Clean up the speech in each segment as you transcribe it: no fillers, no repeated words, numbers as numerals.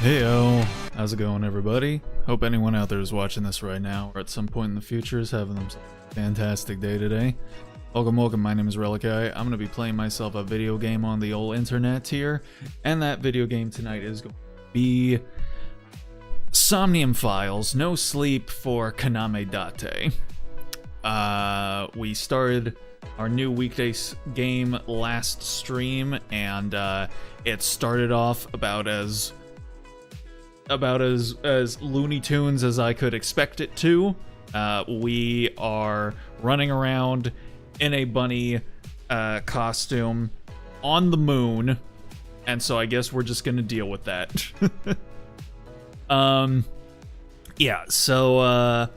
Heyo, how's it going, everybody? Hope anyone out there is watching this right now or at some point in the future is having themselves a fantastic day today. Welcome, my name is Relici. I'm going to be playing myself a video game on the old internet here, and that video game tonight is going to be Somnium Files, No Sleep for Kaname Date. We started our new weekday game last stream, and it started off about as Looney Tunes as I could expect it to. We are running around in a bunny costume on the moon, and so I guess we're just gonna deal with that. Yeah, so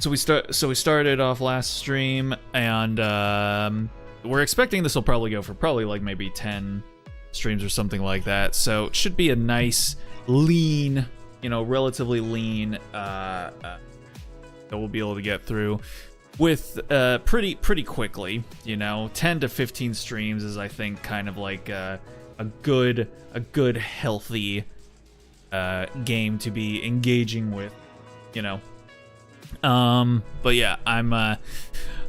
we started off last stream, and we're expecting this will probably go for like maybe 10 streams or something like that. So it should be a nice lean, relatively lean that we'll be able to get through with pretty quickly. 10 to 15 streams is, I think, kind of like a good healthy game to be engaging with, but yeah, I'm a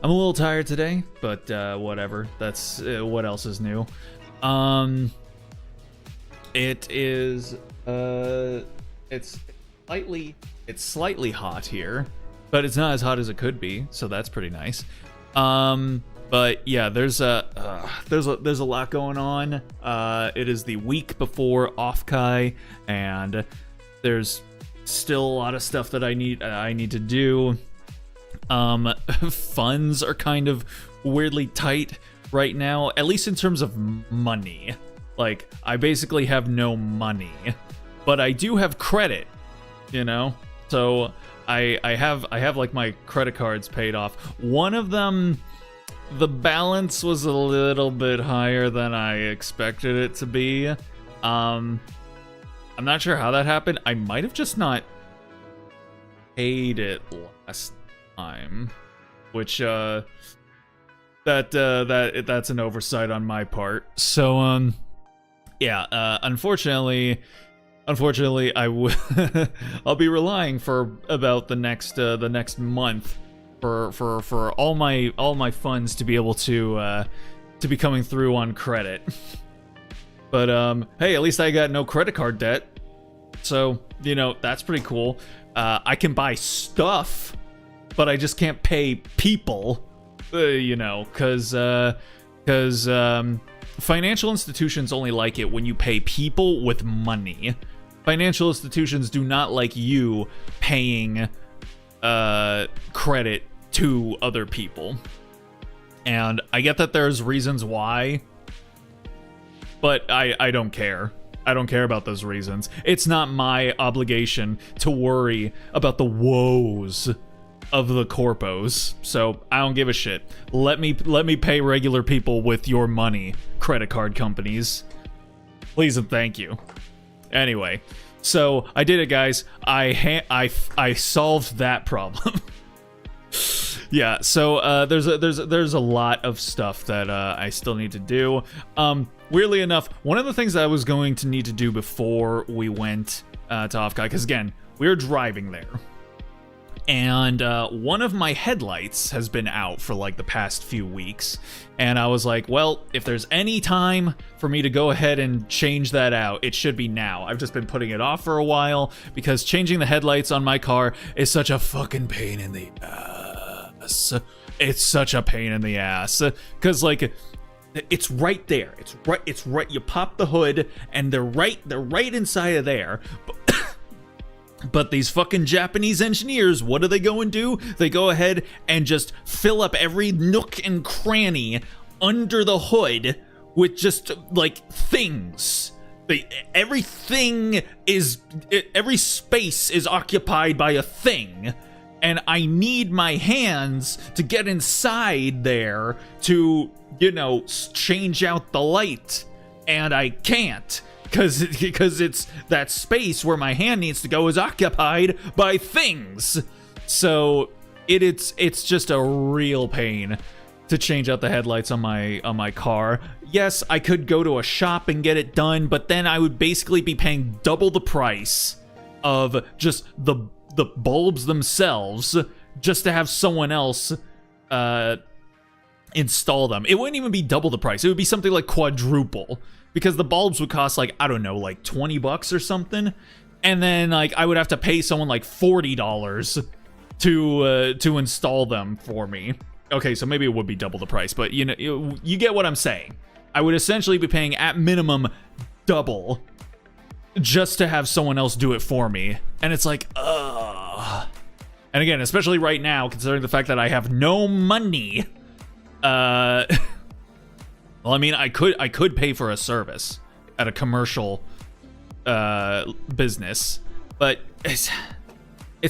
little tired today, but whatever. That's what else is new. It is it's slightly hot here, but it's not as hot as it could be, so that's pretty nice. But yeah, there's a lot going on. It is the week before Offkai, and there's still a lot of stuff that I need to do. Funds are kind of weirdly tight right now, at least in terms of money. Like, I basically have no money, but I do have credit, so I have like my credit cards paid off. One of them, the balance was a little bit higher than I expected it to be. I'm not sure how that happened. I might have just not paid it last time, which that's an oversight on my part. So yeah, unfortunately I'll be relying for about the next month for all my funds to be able to be coming through on credit. But hey, at least I got no credit card debt, so that's pretty cool. I can buy stuff, but I just can't pay people, because financial institutions only like it when you pay people with money. Financial institutions do not like you paying credit to other people. And I get that there's reasons why, but I don't care. I don't care about those reasons. It's not my obligation to worry about the woes of the corpos, so I don't give a shit. Let me pay regular people with your money, credit card companies. Please and thank you. Anyway, so I did it, guys. I solved that problem. Yeah, so there's a lot of stuff that I still need to do. Weirdly enough, one of the things that I was going to need to do before we went to Offkai, because again, we were driving there, and one of my headlights has been out for like the past few weeks, and I was like, well, if there's any time for me to go ahead and change that out, it should be now. I've just been putting it off for a while because changing the headlights on my car is such a fucking pain in the ass. It's such a pain in the ass, because like, it's right there. It's right. You pop the hood, and they're right inside of there. But these fucking Japanese engineers, what do they go and do? They go ahead and just fill up every nook and cranny under the hood with just like things. Every space is occupied by a thing. And I need my hands to get inside there to, change out the light. And I can't, because it's that space where my hand needs to go is occupied by things. So it's just a real pain to change out the headlights on my car. Yes, I could go to a shop and get it done, but then I would basically be paying double the price of just the bulbs themselves just to have someone else install them. It wouldn't even be double the price. It would be something like quadruple, because the bulbs would cost like, I don't know, like 20 bucks or something. And then like I would have to pay someone like $40 to install them for me. Okay, so maybe it would be double the price, but you know, you get what I'm saying. I would essentially be paying at minimum double just to have someone else do it for me. And it's like, ugh. And again, especially right now, considering the fact that I have no money, well, I mean, I could pay for a service at a commercial business, but it's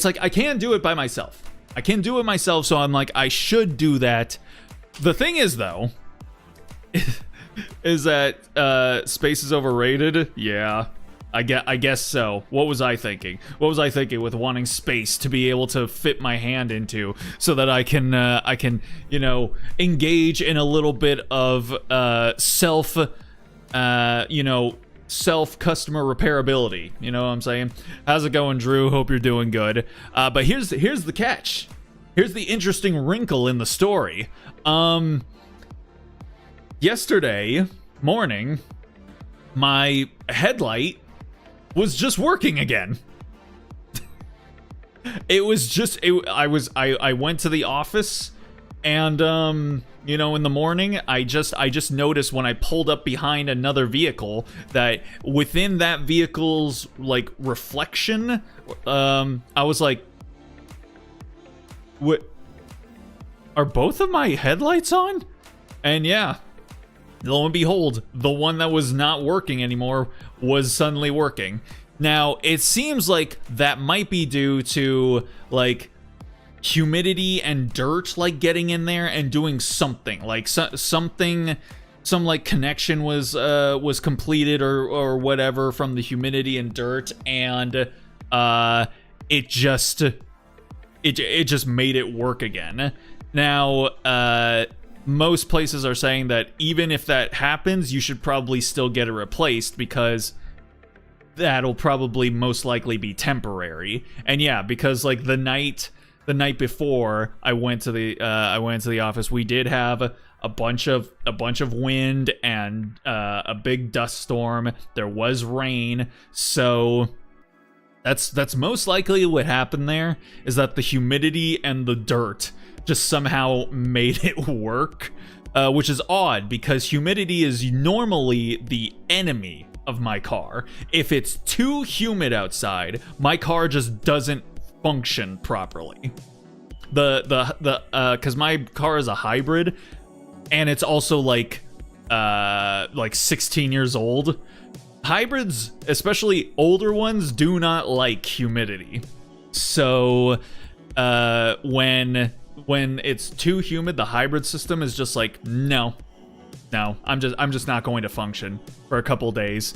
like I can't do it by myself. I can't do it myself, so I'm like, I should do that. The thing is, though, is that space is overrated? Yeah, I guess so. What was I thinking? What was I thinking with wanting space to be able to fit my hand into, so that I can you know, engage in a little bit of self customer repairability. You know what I'm saying? How's it going, Drew? Hope you're doing good. But here's the catch. Here's the interesting wrinkle in the story. Yesterday morning, my headlight was just working again. It was just, I went to the office, and you know, in the morning, I just noticed when I pulled up behind another vehicle that within that vehicle's like reflection, I was like, what, are both of my headlights on? And yeah, lo and behold, the one that was not working anymore was suddenly working. Now, it seems like that might be due to like humidity and dirt like getting in there and doing something, like some like connection was completed or whatever from the humidity and dirt, and it just made it work again. Now, most places are saying that even if that happens, you should probably still get it replaced, because that'll probably most likely be temporary. And yeah, because like the night before I went to the office, we did have a bunch of wind and a big dust storm. There was rain, so that's most likely what happened there, is that the humidity and the dirt just somehow made it work, which is odd, because humidity is normally the enemy of my car. If it's too humid outside, my car just doesn't function properly. Because my car is a hybrid, and it's also like 16 years old. Hybrids, especially older ones, do not like humidity. So when it's too humid, the hybrid system is just like, no, I'm just not going to function for a couple days.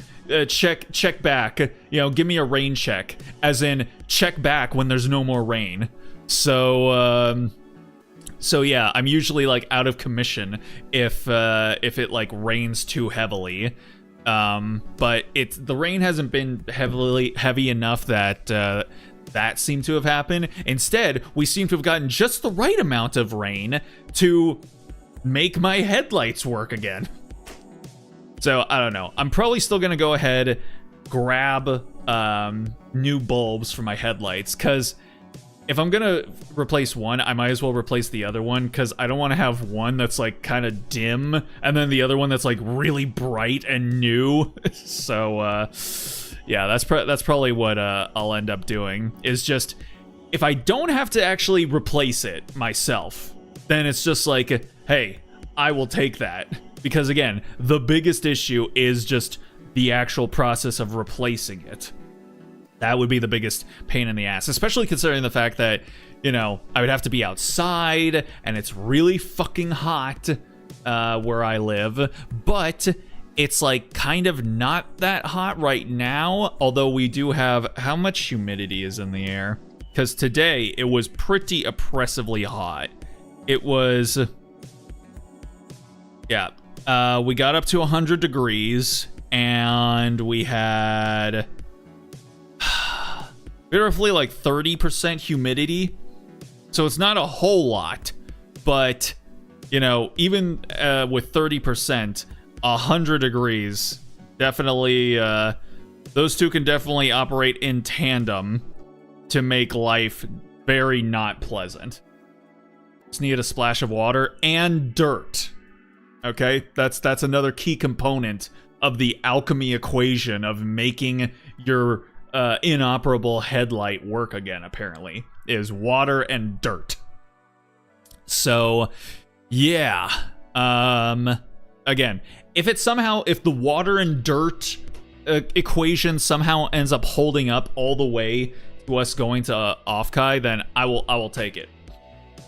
Check back, you know, give me a rain check, as in check back when there's no more rain. So yeah, I'm usually like out of commission if it like rains too heavily. But the rain hasn't been heavy enough that that seemed to have happened. Instead, we seem to have gotten just the right amount of rain to make my headlights work again. So I don't know. I'm probably still gonna go ahead, grab new bulbs for my headlights, because if I'm gonna replace one, I might as well replace the other one, because I don't want to have one that's like kind of dim and then the other one that's like really bright and new. So yeah, that's probably what I'll end up doing, is just, if I don't have to actually replace it myself, then it's just like, hey, I will take that. Because again, the biggest issue is just the actual process of replacing it. That would be the biggest pain in the ass, especially considering the fact that, you know, I would have to be outside and it's really fucking hot where I live, but it's like kind of not that hot right now, although we do have, how much humidity is in the air? Because today it was pretty oppressively hot. It was Yeah. We got up to 100 degrees, and we had roughly like 30% humidity. So it's not a whole lot, but, you know, even with 30%, 100 degrees, definitely, those two can definitely operate in tandem to make life very not pleasant. Just need a splash of water and dirt. Okay, that's another key component of the alchemy equation of making your inoperable headlight work again, apparently, is water and dirt. So, yeah. Again, if the water and dirt equation somehow ends up holding up all the way to us going to Offkai, then I will take it.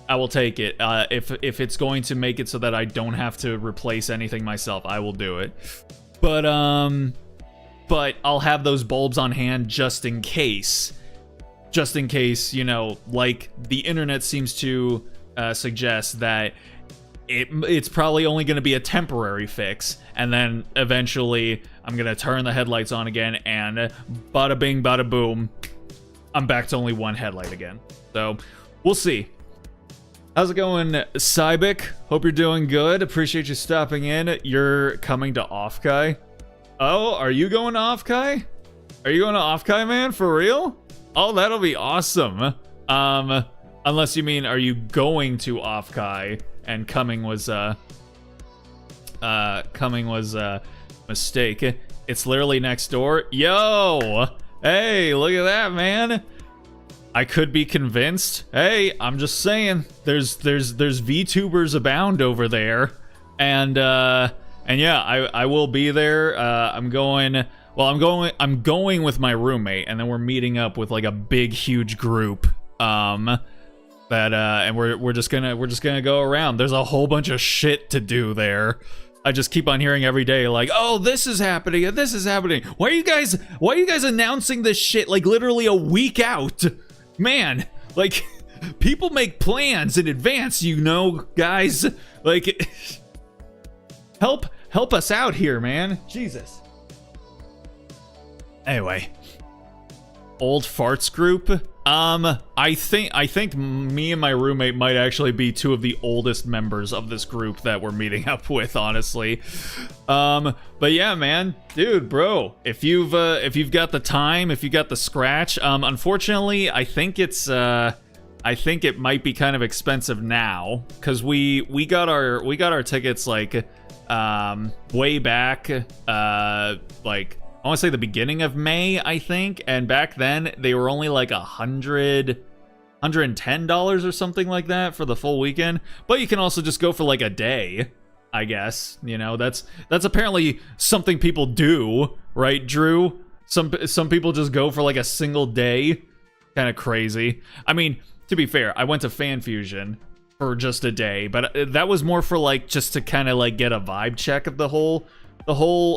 I will take it. If it's going to make it so that I don't have to replace anything myself, I will do it. But I'll have those bulbs on hand just in case. Just in case, you know, like the internet seems to suggest that it's probably only going to be a temporary fix, and then eventually I'm going to turn the headlights on again, and bada bing, bada boom, I'm back to only one headlight again. So, we'll see. How's it going, Cybic? Hope you're doing good. Appreciate you stopping in. You're coming to Offkai? Oh, are you going to Offkai? Are you going to Offkai, man? For real? Oh, that'll be awesome. Unless you mean, are you going to Offkai and coming was a mistake. It's literally next door. Yo! Hey, look at that, man. I could be convinced. Hey, I'm just saying, there's VTubers abound over there, and yeah, I will be there. I'm going with my roommate, and then we're meeting up with like a big, huge group. And we're just gonna go around. There's a whole bunch of shit to do there. I just keep on hearing every day, like, oh, this is happening, and this is happening. Why are you guys announcing this shit like literally a week out? Man, like, people make plans in advance, you know, guys. Like, help us out here, man. Jesus. Anyway, old farts group. I think me and my roommate might actually be two of the oldest members of this group that we're meeting up with, honestly. But yeah, man, dude, bro, if you've got the time, if you got the scratch, unfortunately, I think it might be kind of expensive now, because we got our tickets like way back, like, I want to say the beginning of May, I think, and back then they were only like $110 or something like that for the full weekend. But you can also just go for like a day, I guess. You know, that's apparently something people do, right, Drew? Some people just go for like a single day. Kind of crazy. I mean, to be fair, I went to Fan Fusion for just a day, but that was more for like just to kind of like get a vibe check of the whole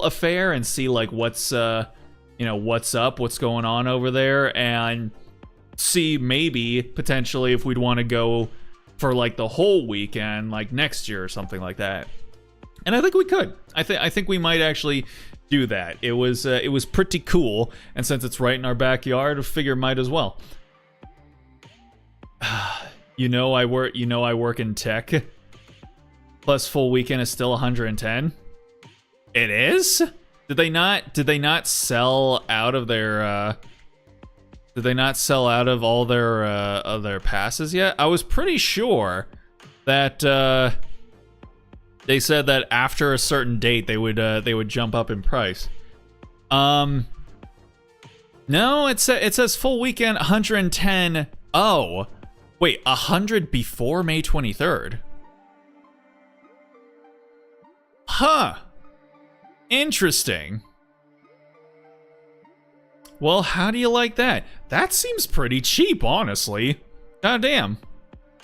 affair and see like what's what's up, what's going on over there, and see maybe potentially if we'd want to go for like the whole weekend, like next year or something like that. And I think we could. I think we might actually do that. It was pretty cool, and since it's right in our backyard, I figure might as well. I work in tech. Plus full weekend is still 110. It is? Did they not sell out of their did they not sell out of all their passes yet? I was pretty sure that they said that after a certain date they would jump up in price. No, it says full weekend 110. Oh. Wait, 100 before May 23rd. Huh. Interesting. Well, how do you like that? That seems pretty cheap, honestly. God damn.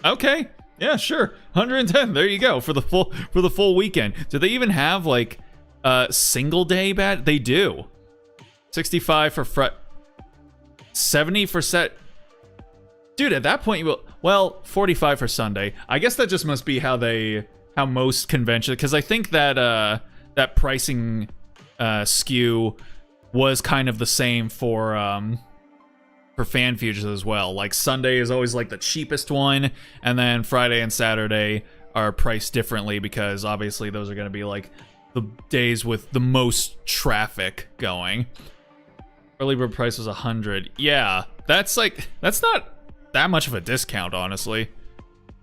Okay. Yeah, sure. 110. There you go for the full weekend. Do they even have like single day bat? They do. 65 for 70 for set. Dude, at that point you will. Well, 45 for Sunday. I guess that just must be how they most conventions, because I think that that pricing skew was kind of the same for fan fusions as well. Like Sunday is always like the cheapest one, and then Friday and Saturday are priced differently because obviously those are going to be like the days with the most traffic going. Early bird price was 100. Yeah, that's not that much of a discount, honestly.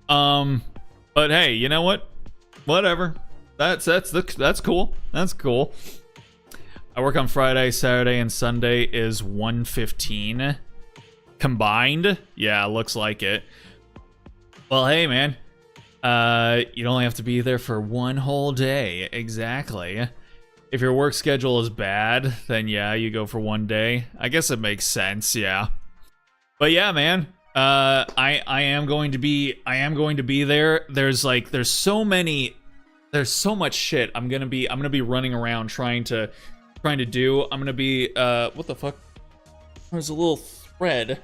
But hey, you know what? Whatever. That's cool. That's cool. I work on Friday, Saturday, and Sunday is 115 combined. Yeah, looks like it. Well, hey, man. You'd only have to be there for one whole day. Exactly. If your work schedule is bad, then yeah, you go for one day. I guess it makes sense, yeah. But yeah, man. I am going to be there. There's so much shit I'm gonna be running around trying to do. I'm gonna be what the fuck? There's a little thread.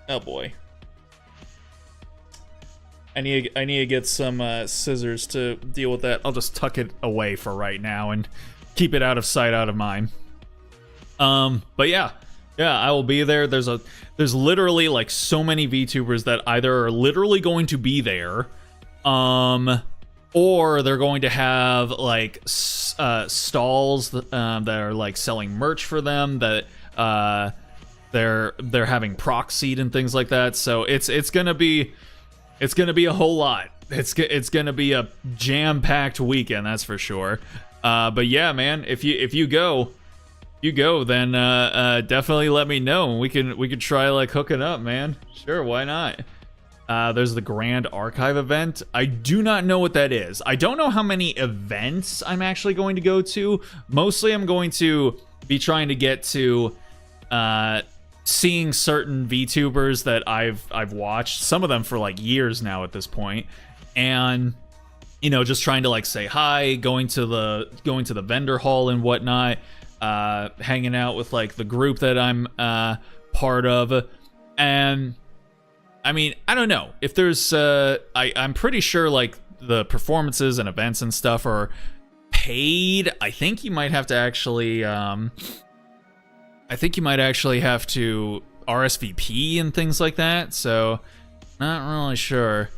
Oh boy. I need to get some scissors to deal with that. I'll just tuck it away for right now and keep it out of sight, out of mind. But yeah, I will be there. There's literally like so many VTubers that either are literally going to be there, or they're going to have like stalls that are like selling merch for them, that they're having proc seat and things like that. So it's gonna be a whole lot. It's gonna be a jam-packed weekend, that's for sure. But yeah, man, if you go, then definitely let me know. We could try like hooking up, man. Sure, why not? There's the Grand Archive event. I do not know what that is. I don't know how many events I'm actually going to go to. Mostly I'm going to be trying to get to seeing certain VTubers that I've watched, some of them for like years now at this point, and you know, just trying to like say hi, going to the vendor hall and whatnot, hanging out with like the group that I'm part of. And I mean, I don't know if there's I'm pretty sure like the performances and events and stuff are paid. I think you might have to actually have to RSVP and things like that, so not really sure.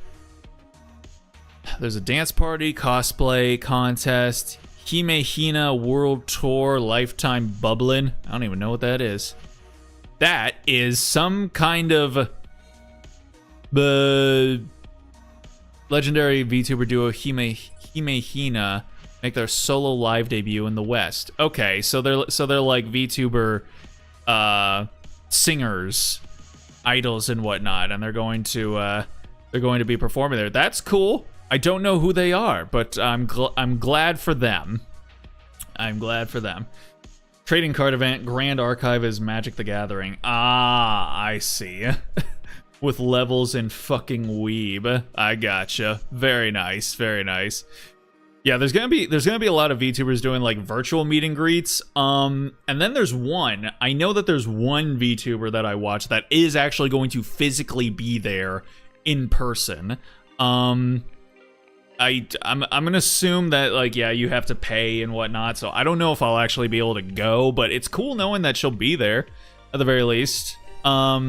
There's a dance party, cosplay contest, Hime Hina World Tour, Lifetime Bubblin'. I don't even know what that is. That is some kind of legendary VTuber duo Hime Hina make their solo live debut in the West. Okay, so they're like VTuber singers, idols and whatnot, and they're going to be performing there. That's cool. I don't know who they are, but I'm glad for them. I'm glad for them. Trading card event, Grand Archive is Magic the Gathering. Ah, I see. With levels in fucking weeb. I gotcha. Very nice, very nice. Yeah, there's gonna be a lot of VTubers doing like virtual meet and greets. And then there's one. I know that there's one VTuber that I watch that is actually going to physically be there in person. I'm gonna assume that like, yeah, you have to pay and whatnot, so I don't know if I'll actually be able to go, but it's cool knowing that she'll be there at the very least. Let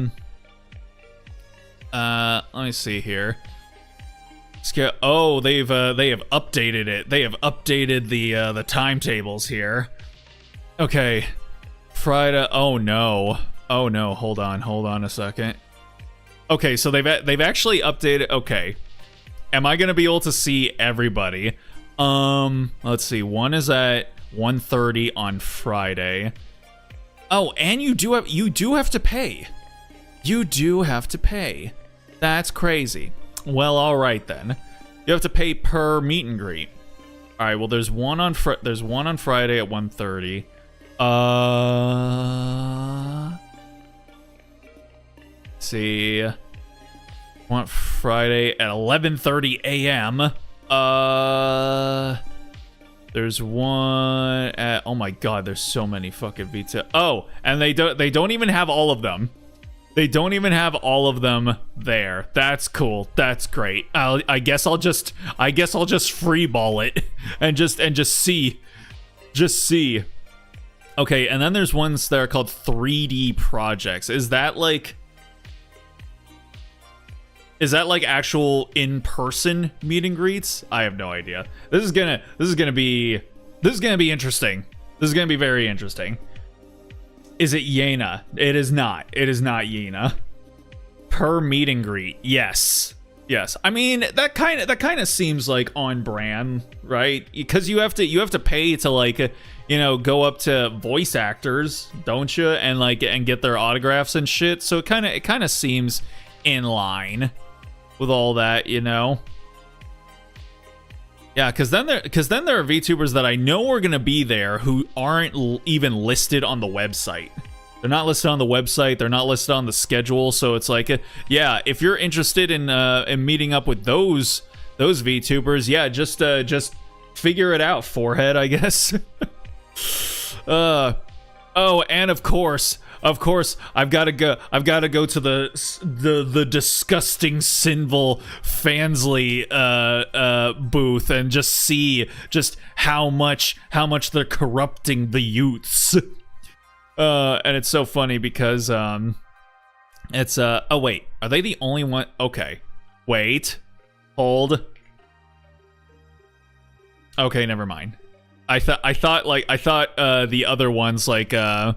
me see here. Oh, they have updated it. They have updated the timetables here. Okay, Friday. Oh no. Hold on a second. Okay, so they've actually updated. Okay. Am I gonna be able to see everybody? Let's see. One is at 1:30 on Friday. Oh, and you do have to pay. You do have to pay. That's crazy. Well, all right then. You have to pay per meet and greet. All right. Well, there's one on Friday at 1:30. Let's see. Want Friday at 11:30 a.m. There's one at, oh my god, there's so many fucking VTubers. Oh, and they don't even have all of them. They don't even have all of them there. That's cool. That's great. I guess I'll just freeball it and just see. Okay, and then there's ones that are called 3D projects. Is that like actual in-person meet and greets? I have no idea. This is gonna be interesting. This is gonna be very interesting. Is it Yena? It is not. It is not Yena. Per meet and greet. Yes. Yes. I mean, that kind of seems like on brand, right? Because you have to pay to like, you know, go up to voice actors, don't you? And get their autographs and shit. So it kind of seems in line with all that, you know. Yeah, because then there are VTubers that I know are gonna be there who aren't even listed on the website. They're not listed on the website. They're not listed on the schedule. So it's like, yeah, if you're interested in meeting up with those VTubers, yeah, just figure it out, forehead, I guess. Oh, and of course, I've got to go to the disgusting sinful Fansly booth and just see just how much they're corrupting the youths. And it's so funny because it's oh wait, are they the only one? Okay, wait, hold. Okay, never mind. I thought the other ones like I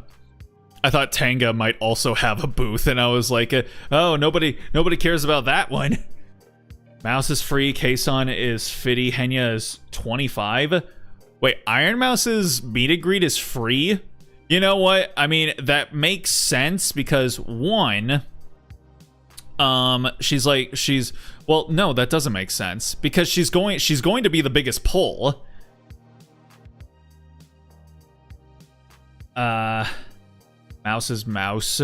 thought Tanga might also have a booth, and I was like, oh, nobody cares about that one. Mouse is free, Kason is 50, Henya is 25. Wait, Iron Mouse's meet and greet is free? You know what? I mean, that makes sense because one, well, no, that doesn't make sense because she's going to be the biggest pull. Mouse is mouse.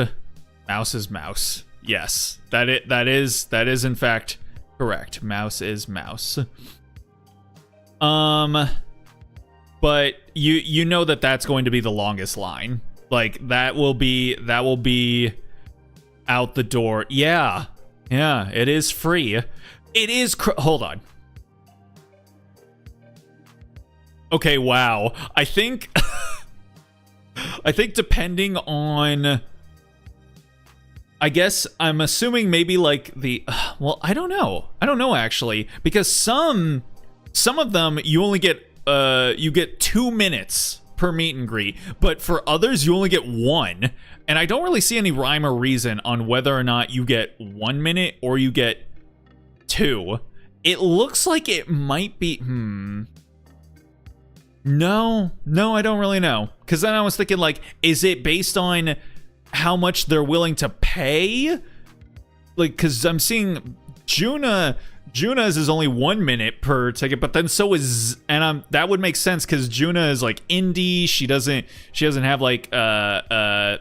Mouse is mouse. Yes, that is in fact correct. Mouse is mouse. But you know that's going to be the longest line. Like that will be out the door. Yeah, it is free. It is. Hold on. Okay, wow. I think depending on, I guess I'm assuming maybe like the, well, I don't know actually, because some of them you only get you get 2 minutes per meet and greet, but for others you only get 1, and I don't really see any rhyme or reason on whether or not you get 1 minute or you get 2. It looks like it might be No, I don't really know. Because then I was thinking, like, is it based on how much they're willing to pay? Like, because I'm seeing Juna's is only 1 minute per ticket, but then so is, and that would make sense because Juna is like indie. She doesn't have like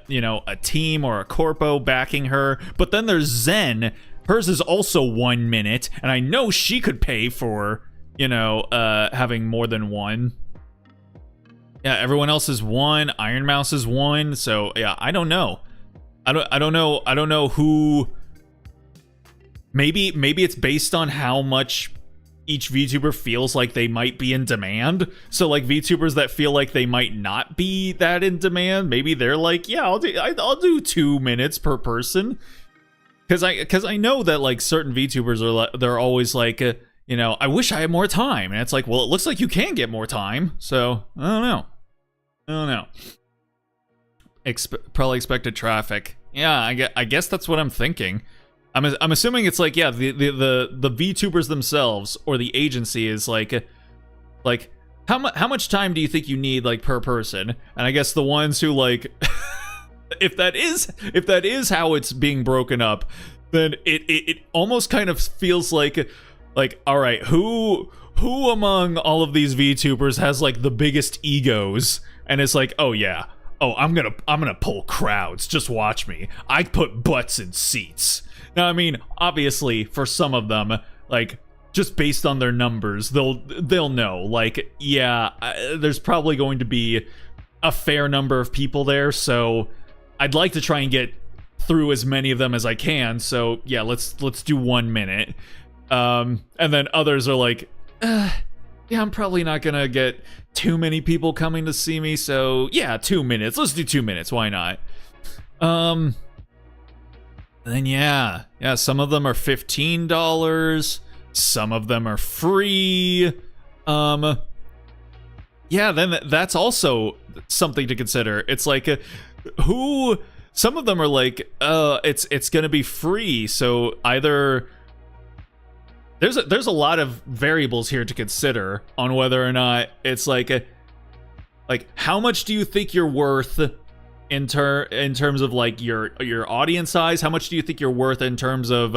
you know, a team or a corpo backing her. But then there's Zen. Hers is also 1 minute, and I know she could pay for, you know, having more than one. Yeah, everyone else is 1. Iron Mouse is 1. So yeah, I don't know. I don't know who. Maybe it's based on how much each VTuber feels like they might be in demand. So like VTubers that feel like they might not be that in demand, maybe they're like, yeah, I'll do 2 minutes per person. Because I know that like certain VTubers are like, they're always like, you know, I wish I had more time, and it's like, well, it looks like you can get more time. So I don't know. Probably expected traffic. Yeah, I guess that's what I'm thinking. I'm assuming it's like, yeah, the VTubers themselves or the agency is like how much time do you think you need like per person? And I guess the ones who like if that is how it's being broken up, then it almost kind of feels like all right, who among all of these VTubers has like the biggest egos and it's like, oh yeah, oh I'm gonna pull crowds, just watch me, I put butts in seats. Now, I mean, obviously, for some of them, like, just based on their numbers, they'll know. Like, yeah, there's probably going to be a fair number of people there, so I'd like to try and get through as many of them as I can. So yeah, let's do 1 minute. And then others are like, yeah, I'm probably not gonna get too many people coming to see me, so yeah, 2 minutes. Let's do 2 minutes. Why not? Then yeah, some of them are $15. Some of them are free. Yeah, then that's also something to consider. It's like, some of them are like, it's gonna be free, so either there's a lot of variables here to consider on whether or not it's like how much do you think you're worth in terms of like your audience size? How much do you think you're worth in terms of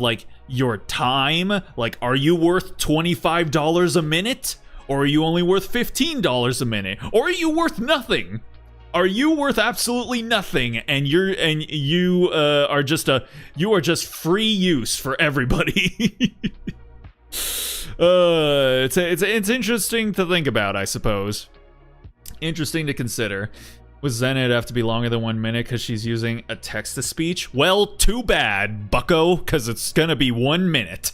like your time? Like, are you worth $25 a minute? Or are you only worth $15 a minute? Or are you worth nothing? Are you worth absolutely nothing, and you are just free use for everybody? It's interesting to think about, I suppose. Interesting to consider. With Zen, it'd have to be longer than 1 minute because she's using a text-to-speech. Well, too bad, bucko, because it's gonna be 1 minute.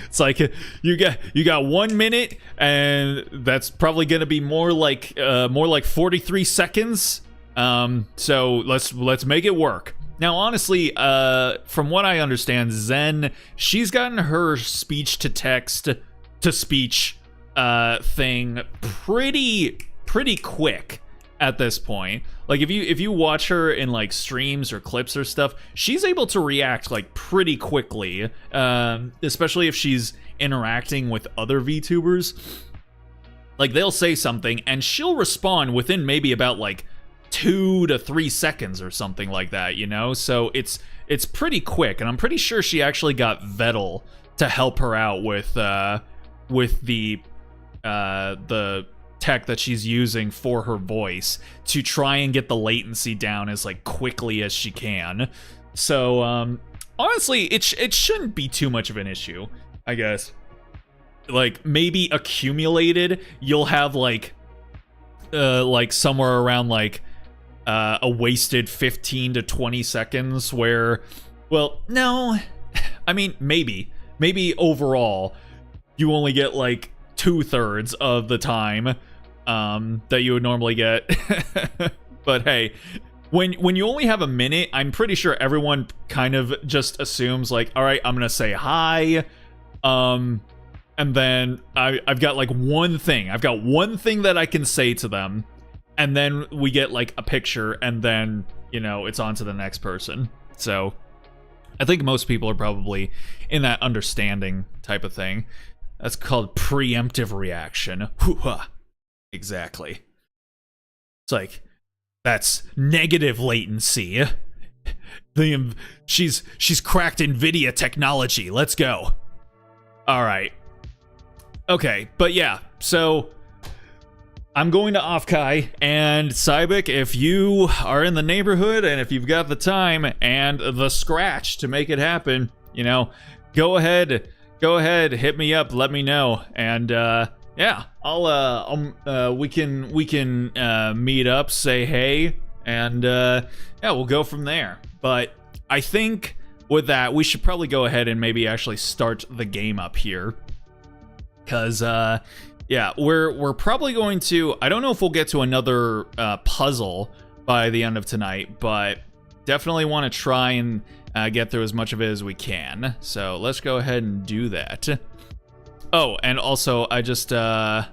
It's like you got 1 minute, and that's probably gonna be more like 43 seconds. So let's make it work. Now, honestly, from what I understand, Zen, she's gotten her speech to text to speech thing pretty quick at this point. Like, if you watch her in like streams or clips or stuff, she's able to react like pretty quickly, especially if she's interacting with other VTubers. Like, they'll say something and she'll respond within maybe about like 2 to 3 seconds or something like that, you know? So it's pretty quick, and I'm pretty sure she actually got Vettel to help her out with the tech that she's using for her voice to try and get the latency down as like quickly as she can. So honestly, it shouldn't be too much of an issue, I guess. Like, maybe accumulated, you'll have like somewhere around like a wasted 15 to 20 seconds where, well, no, I mean, maybe overall you only get like 2/3 of the time that you would normally get. But hey, when you only have a minute, I'm pretty sure everyone kind of just assumes like, all right, I'm gonna say hi, and then I've got like one thing that I can say to them, and then we get like a picture, and then, you know, it's on to the next person. So I think most people are probably in that understanding type of thing. That's called preemptive reaction. Hoo-ha. Exactly. It's like, that's negative latency. She's cracked NVIDIA technology. Let's go. All right. Okay, but yeah, so I'm going to Offkai, and Cybik, if you are in the neighborhood and if you've got the time and the scratch to make it happen, you know, go ahead, hit me up, let me know, and yeah, we can meet up, say hey, and yeah, we'll go from there. But I think with that, we should probably go ahead and maybe actually start the game up here, because yeah, we're probably going to, I don't know if we'll get to another puzzle by the end of tonight, but definitely want to try and get through as much of it as we can. So let's go ahead and do that. Oh, and also, I just, an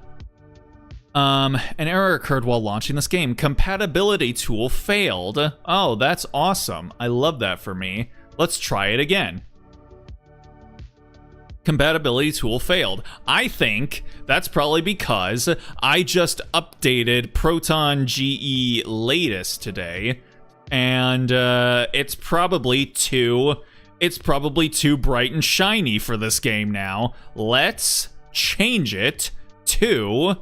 error occurred while launching this game. Compatibility tool failed. Oh, that's awesome. I love that for me. Let's try it again. Compatibility tool failed. I think that's probably because I just updated Proton GE latest today, and it's probably too bright and shiny for this game now. Let's change it to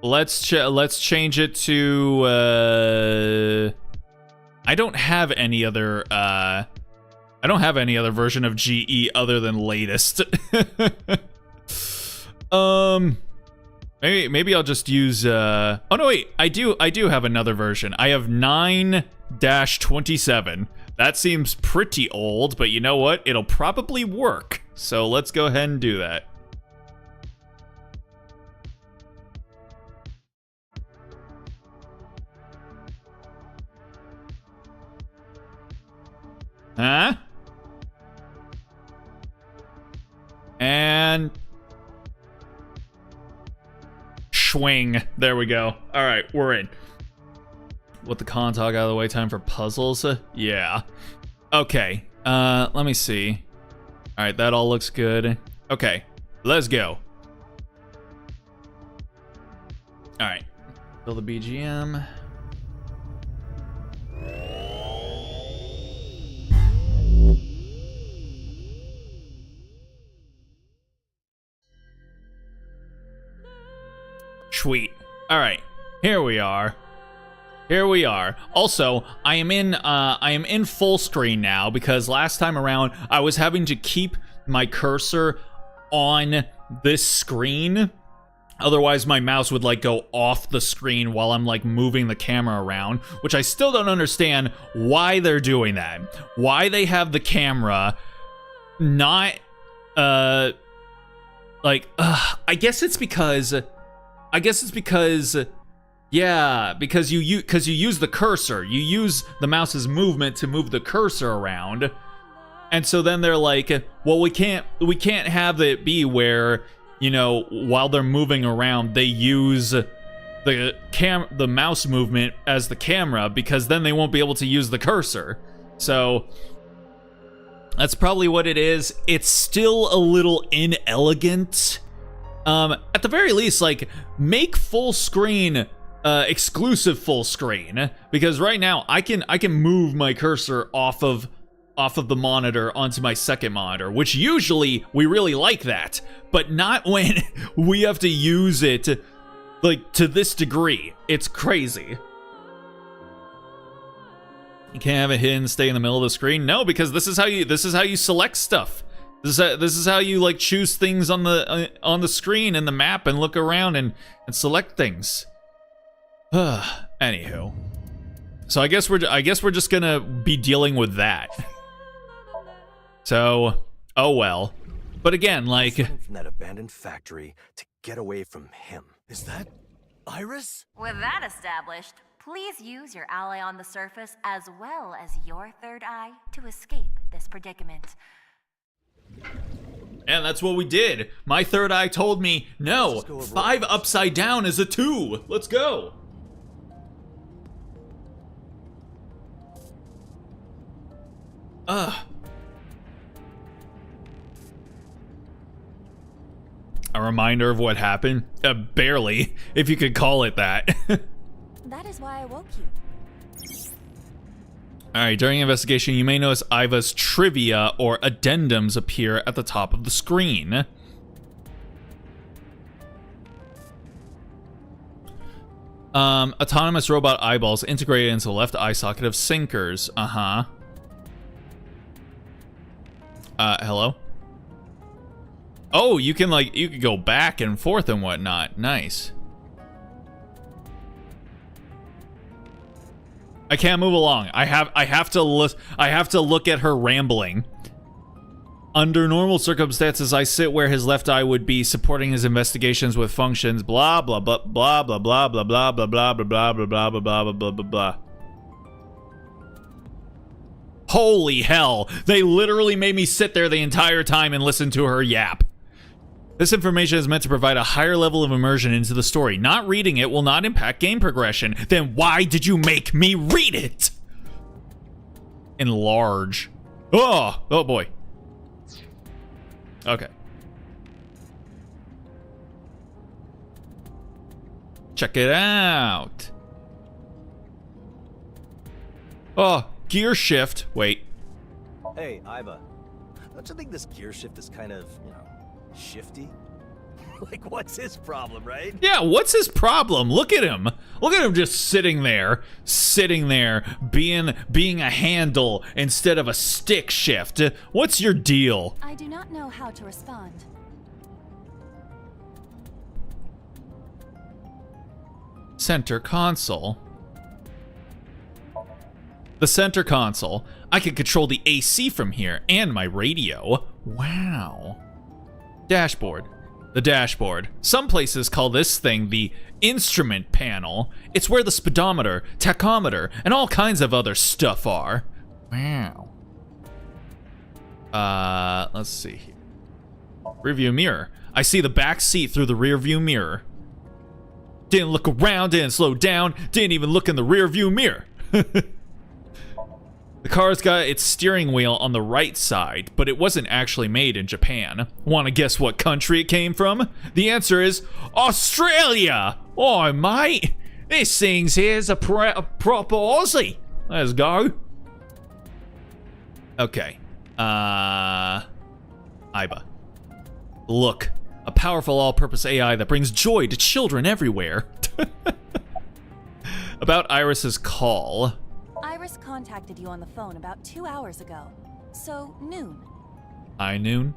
let's change it to I don't have any other version of GE other than latest. Maybe I'll just use oh no wait, I do have another version. I have 9-27. That seems pretty old, but you know what? It'll probably work. So let's go ahead and do that. Huh? And swing. There we go. All right, we're in. With the con talk out of the way, time for puzzles. Yeah. Okay. Let me see. All right, that all looks good. Okay, let's go. All right. Fill the BGM. Sweet. All right, here we are. Here we are. Also, I am in full screen now because last time around I was having to keep my cursor on this screen. Otherwise, my mouse would like go off the screen while I'm like moving the camera around, which I still don't understand why they're doing that. Why they have the camera not I guess it's because yeah, because you use the cursor. You use the mouse's movement to move the cursor around. And so then they're like, well, we can't have it be where, you know, while they're moving around, they use the mouse movement as the camera, because then they won't be able to use the cursor. So that's probably what it is. It's still a little inelegant. At the very least, like, make full screen exclusive full screen, because right now I can move my cursor off of the monitor onto my second monitor, which usually we really like that, but not when we have to use it like to this degree. It's crazy. You can't have it hidden, stay in the middle of the screen. No, because this is how you select stuff. This is how you like choose things on the screen and the map and look around and select things. Anywho, so I guess we're just gonna be dealing with that. So, oh well. But again, like, from that abandoned factory to get away from him. Is that Iris? With that established, please use your ally on the surface as well as your third eye to escape this predicament. And that's what we did. My third eye told me, no, 5 upside down is a 2. Let's go. A reminder of what happened? Barely, if you could call it that. That is why I woke you. Alright, during investigation, you may notice Iva's trivia or addendums appear at the top of the screen. Autonomous robot eyeballs integrated into the left eye socket of sinkers. Hello? Oh, you can go back and forth and whatnot. Nice. I can't move along. I have to look at her rambling. Under normal circumstances, I sit where his left eye would be, supporting his investigations with functions. Blah blah blah blah blah blah blah blah blah blah blah blah blah blah blah blah blah blah blah. Holy hell! They literally made me sit there the entire time and listen to her yap. This information is meant to provide a higher level of immersion into the story. Not reading it will not impact game progression. Then why did you make me read it? Enlarge. Oh boy. Okay. Check it out. Oh, gear shift. Wait. Hey, Iva. Don't you think this gear shift is kind of, you know, shifty? Like, what's his problem, right? Yeah, what's his problem? Look at him. Look at him just sitting there, being a handle instead of a stick shift. What's your deal? I do not know how to respond. Center console. The center console. I can control the AC from here and my radio. Wow. Dashboard. The dashboard. Some places call this thing the instrument panel. It's where the speedometer, tachometer, and all kinds of other stuff are. Wow. Let's see here. Rearview mirror. I see the back seat through the rearview mirror. Didn't look around, didn't slow down, didn't even look in the rearview mirror. The car's got its steering wheel on the right side, but it wasn't actually made in Japan. Want to guess what country it came from? The answer is Australia! Oh, mate, this thing's here's a proper Aussie. Let's go. Okay. Iba. Look, a powerful all-purpose AI that brings joy to children everywhere. About Iris's call. Iris contacted you on the phone about 2 hours ago. So, noon. High noon?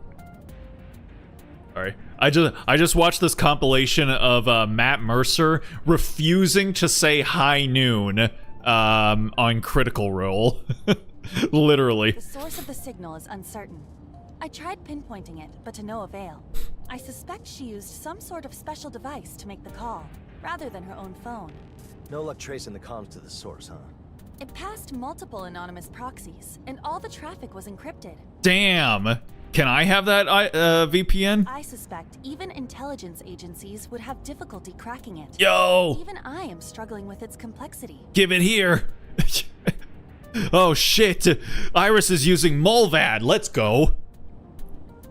Sorry. I just watched this compilation of Matt Mercer refusing to say high noon on Critical Role. Literally. The source of the signal is uncertain. I tried pinpointing it, but to no avail. I suspect she used some sort of special device to make the call, rather than her own phone. No luck tracing the comms to the source, huh? It passed multiple anonymous proxies, and all the traffic was encrypted. Damn. Can I have that VPN? I suspect even intelligence agencies would have difficulty cracking it. Yo! Even I am struggling with its complexity. Give it here. Oh shit. Iris is using Mulvad. Let's go.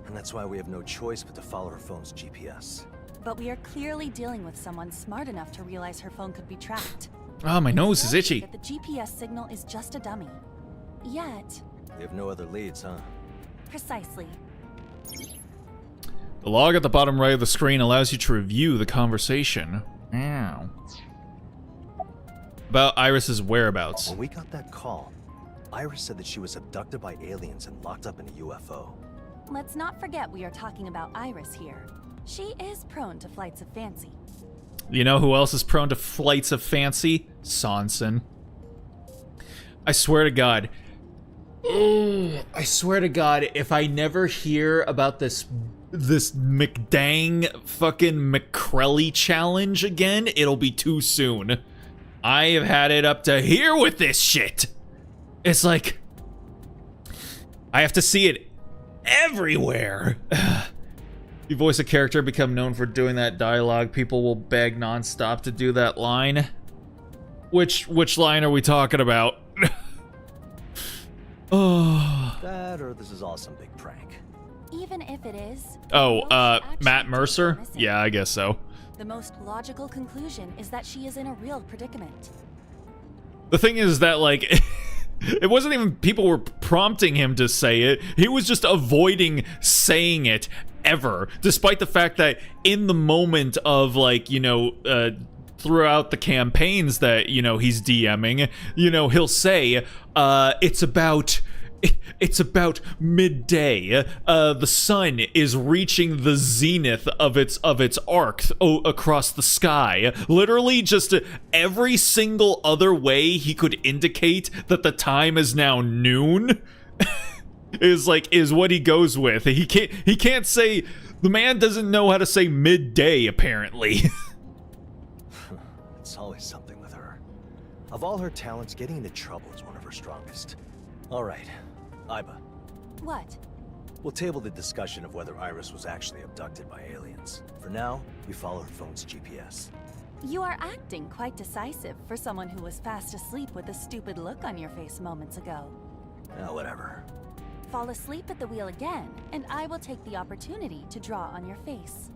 And that's why we have no choice but to follow her phone's GPS. But we are clearly dealing with someone smart enough to realize her phone could be tracked. Oh, my nose is itchy. That the GPS signal is just a dummy. Yet... We have no other leads, huh? Precisely. The log at the bottom right of the screen allows you to review the conversation. Ow. About Iris's whereabouts. When we got that call, Iris said that she was abducted by aliens and locked up in a UFO. Let's not forget we are talking about Iris here. She is prone to flights of fancy. You know who else is prone to flights of fancy? Sonson. I swear to God. I swear to God, if I never hear about this McDang fucking McCrelly challenge again, it'll be too soon. I have had it up to here with this shit. It's like, I have to see it everywhere. You voice a character, become known for doing that dialogue, people will beg nonstop to do that line. Which line are we talking about? Oh. That or this is all some big prank. Even if it is... Oh, Matt Mercer? Yeah, I guess so. The most logical conclusion is that she is in a real predicament. The thing is that, like, it wasn't even people were prompting him to say it. He was just avoiding saying it ever, despite the fact that in the moment of, like, you know, throughout the campaigns that, you know, he's DMing, you know, he'll say, it's about midday. The sun is reaching the zenith of its arc across the sky. Literally, just every single other way he could indicate that the time is now noon is what he goes with. He can't say. The man doesn't know how to say midday, apparently. It's always something with her. Of all her talents, getting into trouble is one of her strongest. All right. Iba. What? We'll table the discussion of whether Iris was actually abducted by aliens. For now, we follow her phone's GPS. You are acting quite decisive for someone who was fast asleep with a stupid look on your face moments ago. Whatever. Fall asleep at the wheel again, and I will take the opportunity to draw on your face.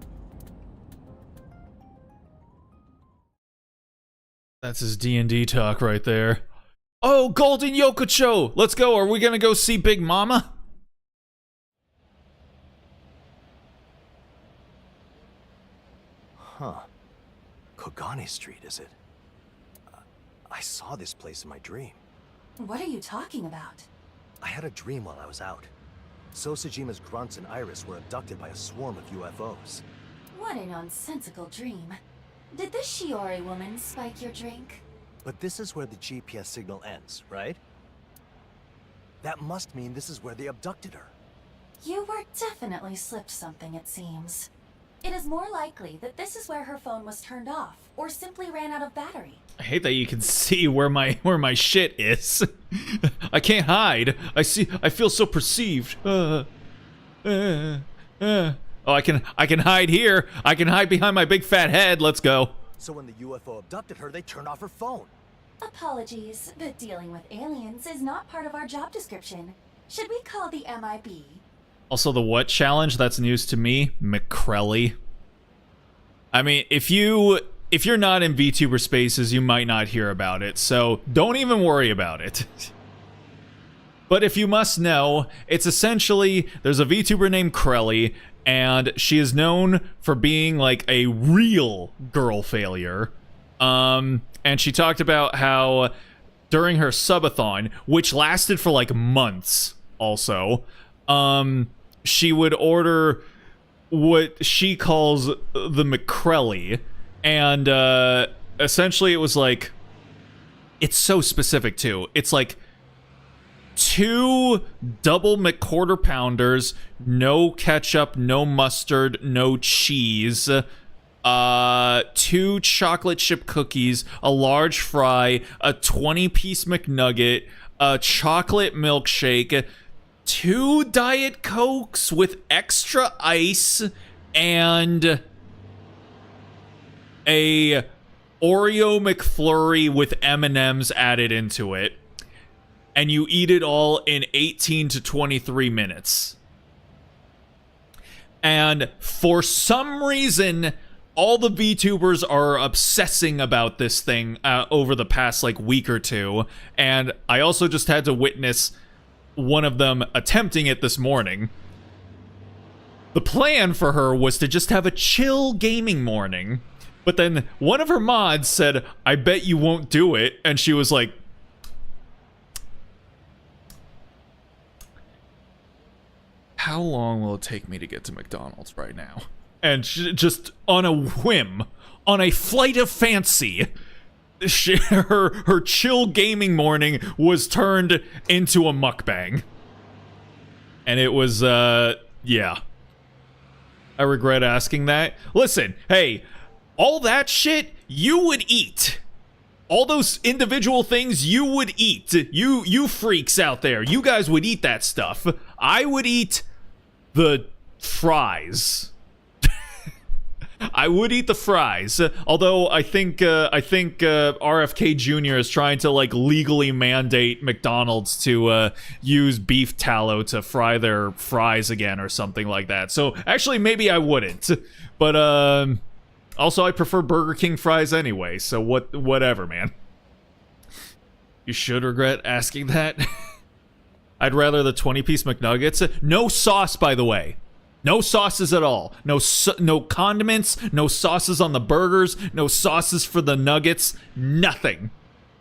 That's his D&D talk right there. Oh, Golden Yokocho! Let's go. Are we gonna go see Big Mama? Huh. Kogane Street, is it? I saw this place in my dream. What are you talking about? I had a dream while I was out. Sosajima's grunts and Iris were abducted by a swarm of UFOs. What a nonsensical dream. Did this Shiori woman spike your drink? But this is where the GPS signal ends, right? That must mean this is where they abducted her. You were definitely slipped something, it seems. It is more likely that this is where her phone was turned off, or simply ran out of battery. I hate that you can see where my shit is. I can't hide. I feel so perceived. Oh, I can hide here. I can hide behind my big fat head. Let's go. So when the UFO abducted her, they turned off her phone. Apologies, but dealing with aliens is not part of our job description. Should we call the MIB? Also, the what challenge? That's news to me. McCrelly. I mean, if you're not in VTuber spaces, you might not hear about it, so don't even worry about it. But if you must know, it's essentially, there's a VTuber named Crelly, and she is known for being like a real girl failure. And she talked about how during her subathon, which lasted for like months also, she would order what she calls the McCrelly, and essentially it was like, it's so specific too. It's like 2 double McQuarter pounders, no ketchup, no mustard, no cheese, 2 chocolate chip cookies, a large fry, a 20-piece McNugget, a chocolate milkshake, 2 Diet Cokes with extra ice, and a Oreo McFlurry with M&Ms added into it. And you eat it all in 18 to 23 minutes. And for some reason, all the VTubers are obsessing about this thing over the past like week or two. And I also just had to witness one of them attempting it this morning. The plan for her was to just have a chill gaming morning. But then one of her mods said, "I bet you won't do it." And she was like, "How long will it take me to get to McDonald's right now?" And just on a whim, on a flight of fancy, her chill gaming morning was turned into a mukbang. And it was, yeah. I regret asking that. Listen, hey, all that shit you would eat. All those individual things you would eat. You freaks out there, you guys would eat that stuff. I would eat the fries. I would eat the fries, although I think RFK Jr. is trying to like legally mandate McDonald's to use beef tallow to fry their fries again or something like that. So actually, maybe I wouldn't, but also I prefer Burger King fries anyway. So whatever, man. You should regret asking that. I'd rather the 20-piece McNuggets. No sauce, by the way. No sauces at all. No condiments, no sauces on the burgers, no sauces for the nuggets, nothing.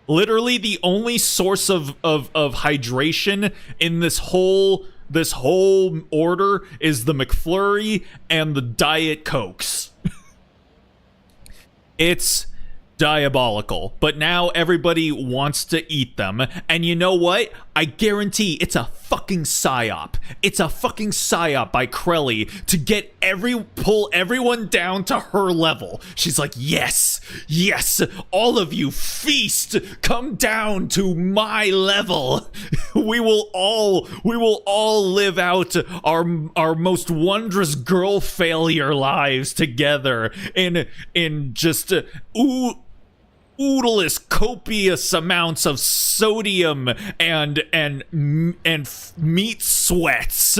Literally the only source of hydration in this whole order is the McFlurry and the Diet Cokes. It's diabolical, but now everybody wants to eat them, and you know what? I guarantee it's a fucking psyop. It's a fucking psyop by Crelly to pull everyone down to her level. She's like, yes, all of you feast, come down to my level. We will all live out our most wondrous girl failure lives together in just oodless, copious amounts of sodium and meat sweats.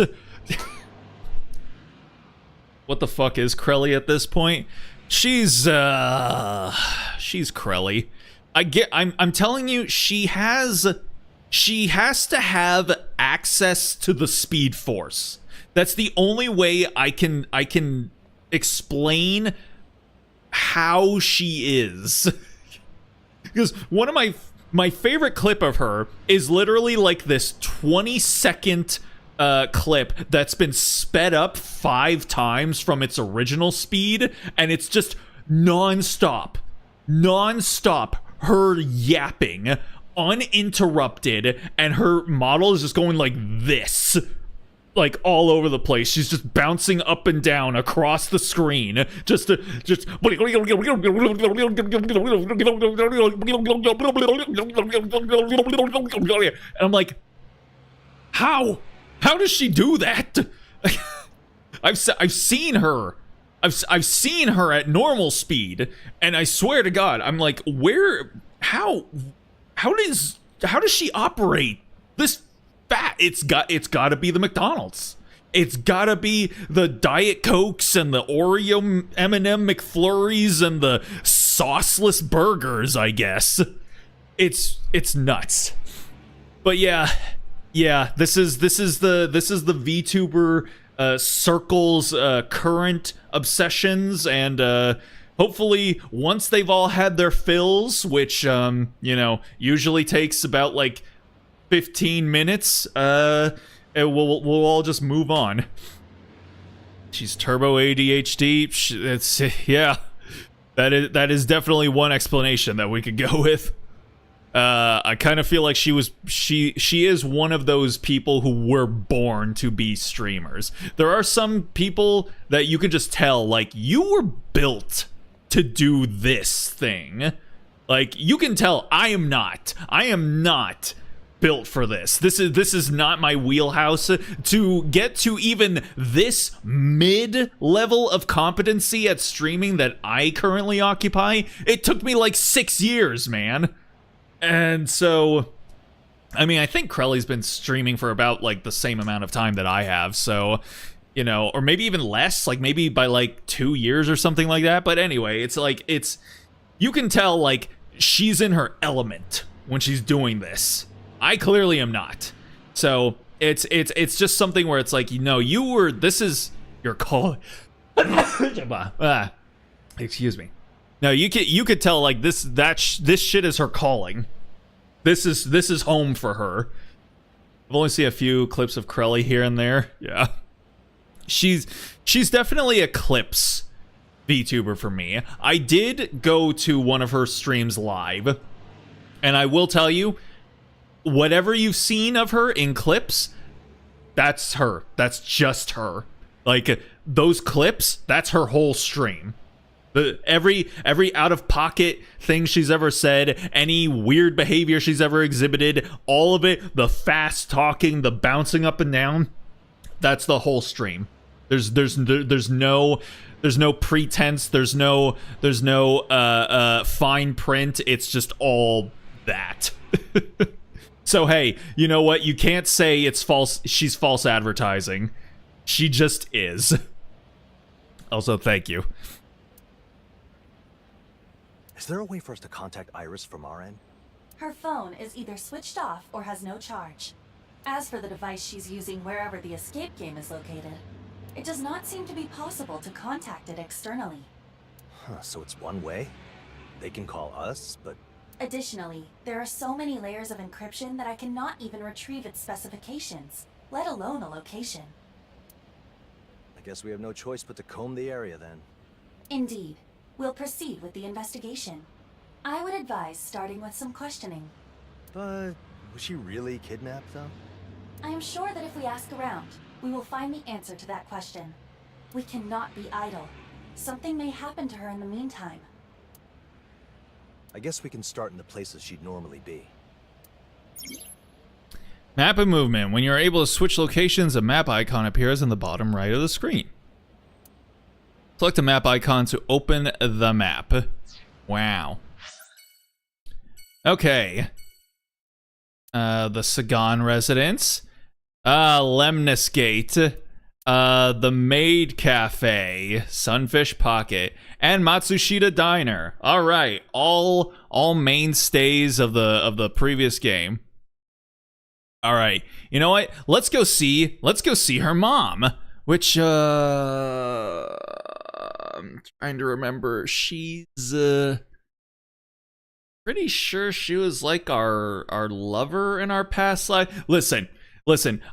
What the fuck is Crelly at this point? She's Crelly. I'm telling you, she has to have access to the Speed Force. That's the only way I can explain how she is. Because one of my favorite clip of her is literally like this 20-second clip that's been sped up 5 times from its original speed, and it's just non-stop, her yapping, uninterrupted, and her model is just going like this, like all over the place. She's just bouncing up and down across the screen, just and I'm like, how does she do that? I've seen her. I've seen her at normal speed, and I swear to God, I'm like, how does she operate this fat? It's got to be the McDonald's. It's got to be the Diet Cokes and the Oreo M&M McFlurries and the sauceless burgers, I guess. It's nuts. But yeah, this is the VTuber circle's current obsessions, and hopefully once they've all had their fills, which usually takes about like 15 minutes, we'll all just move on. She's turbo ADHD. Yeah, that is definitely one explanation that we could go with. I kind of feel like she is one of those people who were born to be streamers. There are some people that you can just tell, like, you were built to do this thing. Like, you can tell I am not built for this. This is not my wheelhouse. To get to even this mid-level of competency at streaming that I currently occupy, it took me like 6 years, man. And so, I mean, I think Crelly's been streaming for about like the same amount of time that I have, so, or maybe even less, like maybe by like 2 years or something like that. But anyway, it's like, you can tell like she's in her element when she's doing this. I clearly am not. So it's just something where it's like, this is your call. Excuse me. No, you could tell like this shit is her calling. This is home for her. I've only seen a few clips of Crelly here and there. Yeah. She's definitely a clips VTuber for me. I did go to one of her streams live, and I will tell you, whatever you've seen of her in clips, that's her. That's just her. Like, those clips, that's her whole stream. Every out of pocket thing she's ever said, any weird behavior she's ever exhibited, all of it, the fast talking, the bouncing up and down, that's the whole stream. There's no pretense, there's no fine print. It's just all that. So hey, you know what? You can't say it's false. She's false advertising. She just is. Also, thank you. Is there a way for us to contact Iris from our end? Her phone is either switched off or has no charge. As for the device she's using wherever the escape game is located, it does not seem to be possible to contact it externally. Huh, so it's one way? They can call us, but... Additionally, there are so many layers of encryption that I cannot even retrieve its specifications, let alone a location. I guess we have no choice but to comb the area then. Indeed. We'll proceed with the investigation. I would advise starting with some questioning. But was she really kidnapped, though? I am sure that if we ask around, we will find the answer to that question. We cannot be idle. Something may happen to her in the meantime. I guess we can start in the places she'd normally be. Map and movement. When you're able to switch locations, a map icon appears in the bottom right of the screen. Select the map icon to open the map. Wow. Okay. The Sagan residence. Lemnis Gate. The Maid Cafe. Sunfish Pocket. And Matsushita Diner. Alright. All mainstays of the previous game. Alright. You know what? Let's go see her mom. Which, I'm trying to remember. She's, pretty sure she was like our lover in our past life. Listen.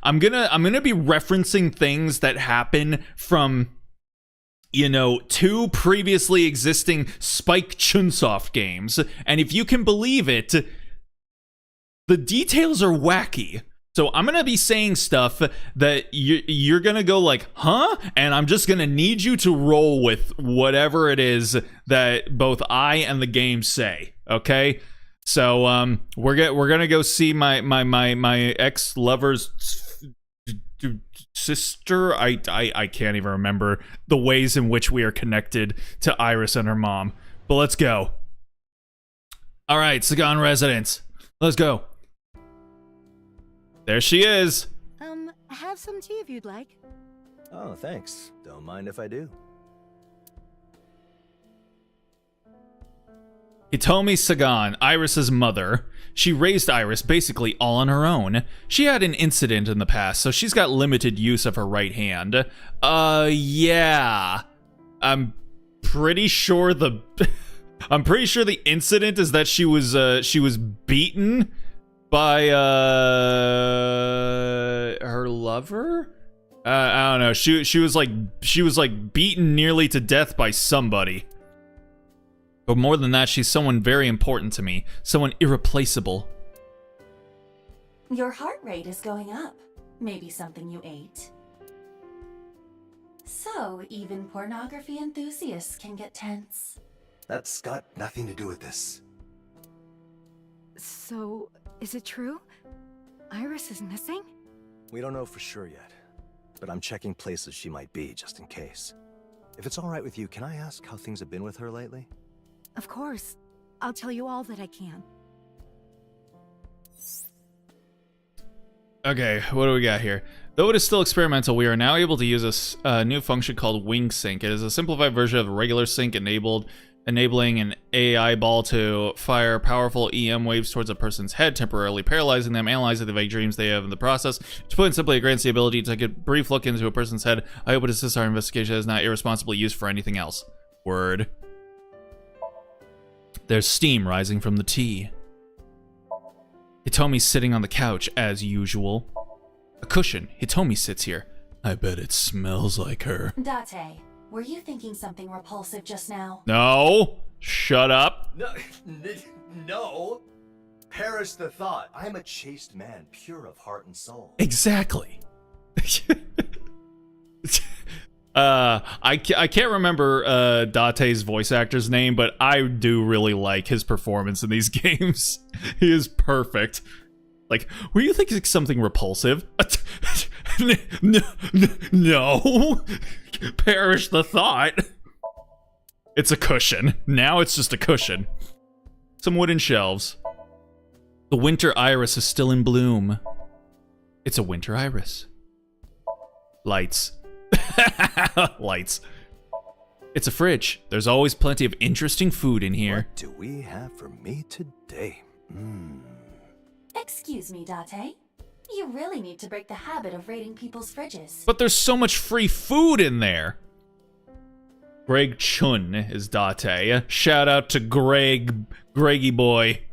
I'm gonna be referencing things that happen from you know, 2 previously existing Spike Chunsoft games. And if you can believe it, the details are wacky. So I'm going to be saying stuff that you're going to go like, huh? And I'm just going to need you to roll with whatever it is that both I and the game say, okay? So we're going to go see my ex-lover's sister. I can't even remember the ways in which we are connected to Iris and her mom. But let's go. All right, Sagan residence. Let's go. There she is. Have some tea if you'd like. Oh, thanks. Don't mind if I do. Hitomi Sagan, Iris's mother. She raised Iris basically all on her own. She had an incident in the past, so she's got limited use of her right hand. Yeah. I'm pretty sure the incident is that she was beaten by her lover? I don't know. She was like beaten nearly to death by somebody. But more than that, she's someone very important to me. Someone irreplaceable. Your heart rate is going up. Maybe something you ate. So, even pornography enthusiasts can get tense. That's got nothing to do with this. So, is it true? Iris is missing? We don't know for sure yet, but I'm checking places she might be just in case. If it's all right with you, can I ask how things have been with her lately? Of course. I'll tell you all that I can. Okay, what do we got here? Though it is still experimental, we are now able to use a new function called Wing Sync. It is a simplified version of regular sync enabling an AI ball to fire powerful EM waves towards a person's head, temporarily paralyzing them, analyzing the vague dreams they have in the process. To put it simply, it grants the ability to take a brief look into a person's head. I hope it assists our investigation as not irresponsibly used for anything else. Word. There's steam rising from the tea. Hitomi's sitting on the couch, as usual. A cushion. Hitomi sits here. I bet it smells like her. Date, were you thinking something repulsive just now? No! Shut up. No. Perish the thought. I'm a chaste man, pure of heart and soul. Exactly. I can't remember Date's voice actor's name, but I do really like his performance in these games. He is perfect. Like, were you thinking something repulsive? No. Perish the thought. It's a cushion. Now it's just a cushion. Some wooden shelves. The winter iris is still in bloom. It's a winter iris. Lights. Lights. It's a fridge. There's always plenty of interesting food in here. What do we have for me today? Excuse me, Date. You really need to break the habit of raiding people's fridges. But there's so much free food in there. Greg Chun is Date. Shout out to Greggy boy.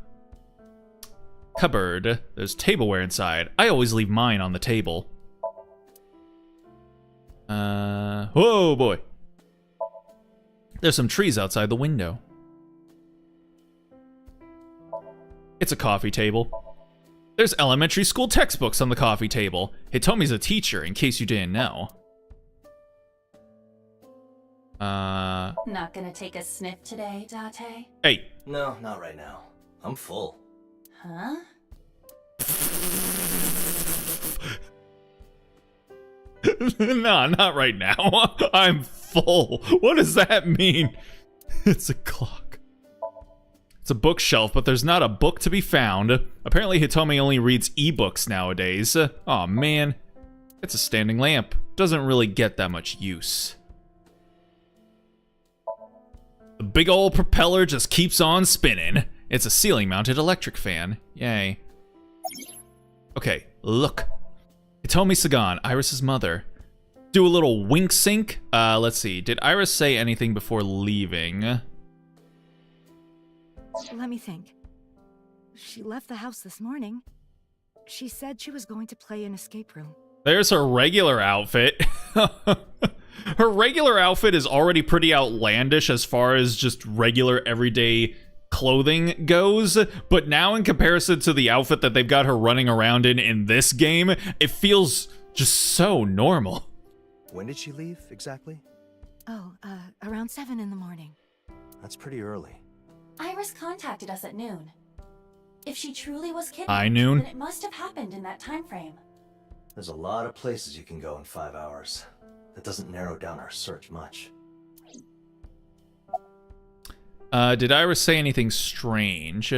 Cupboard. There's tableware inside. I always leave mine on the table. Whoa, boy. There's some trees outside the window. It's a coffee table. There's elementary school textbooks on the coffee table. Hitomi's a teacher, in case you didn't know. Not gonna take a sniff today, Date? Hey. No, not right now. I'm full. Huh? Nah, not right now. I'm full. What does that mean? It's a clock. It's a bookshelf, but there's not a book to be found. Apparently Hitomi only reads ebooks nowadays. Aw, man. It's a standing lamp. Doesn't really get that much use. The big old propeller just keeps on spinning. It's a ceiling-mounted electric fan. Yay. Okay, look. Hitomi Sagan, Iris's mother. Do a little wink sync. Let's see. Did Iris say anything before leaving? Let me think. She left the house this morning. She said she was going to play an escape room. There's her regular outfit. Her regular outfit is already pretty outlandish as far as just regular everyday clothing goes, but now in comparison to the outfit that they've got her running around in this game, it feels just so normal. When did she leave, exactly? Oh, around 7 in the morning. That's pretty early. Iris contacted us at noon. If she truly was kidnapped, High noon? then it must have happened in that time frame. There's a lot of places you can go in 5 hours. That doesn't narrow down our search much. Did Iris say anything strange?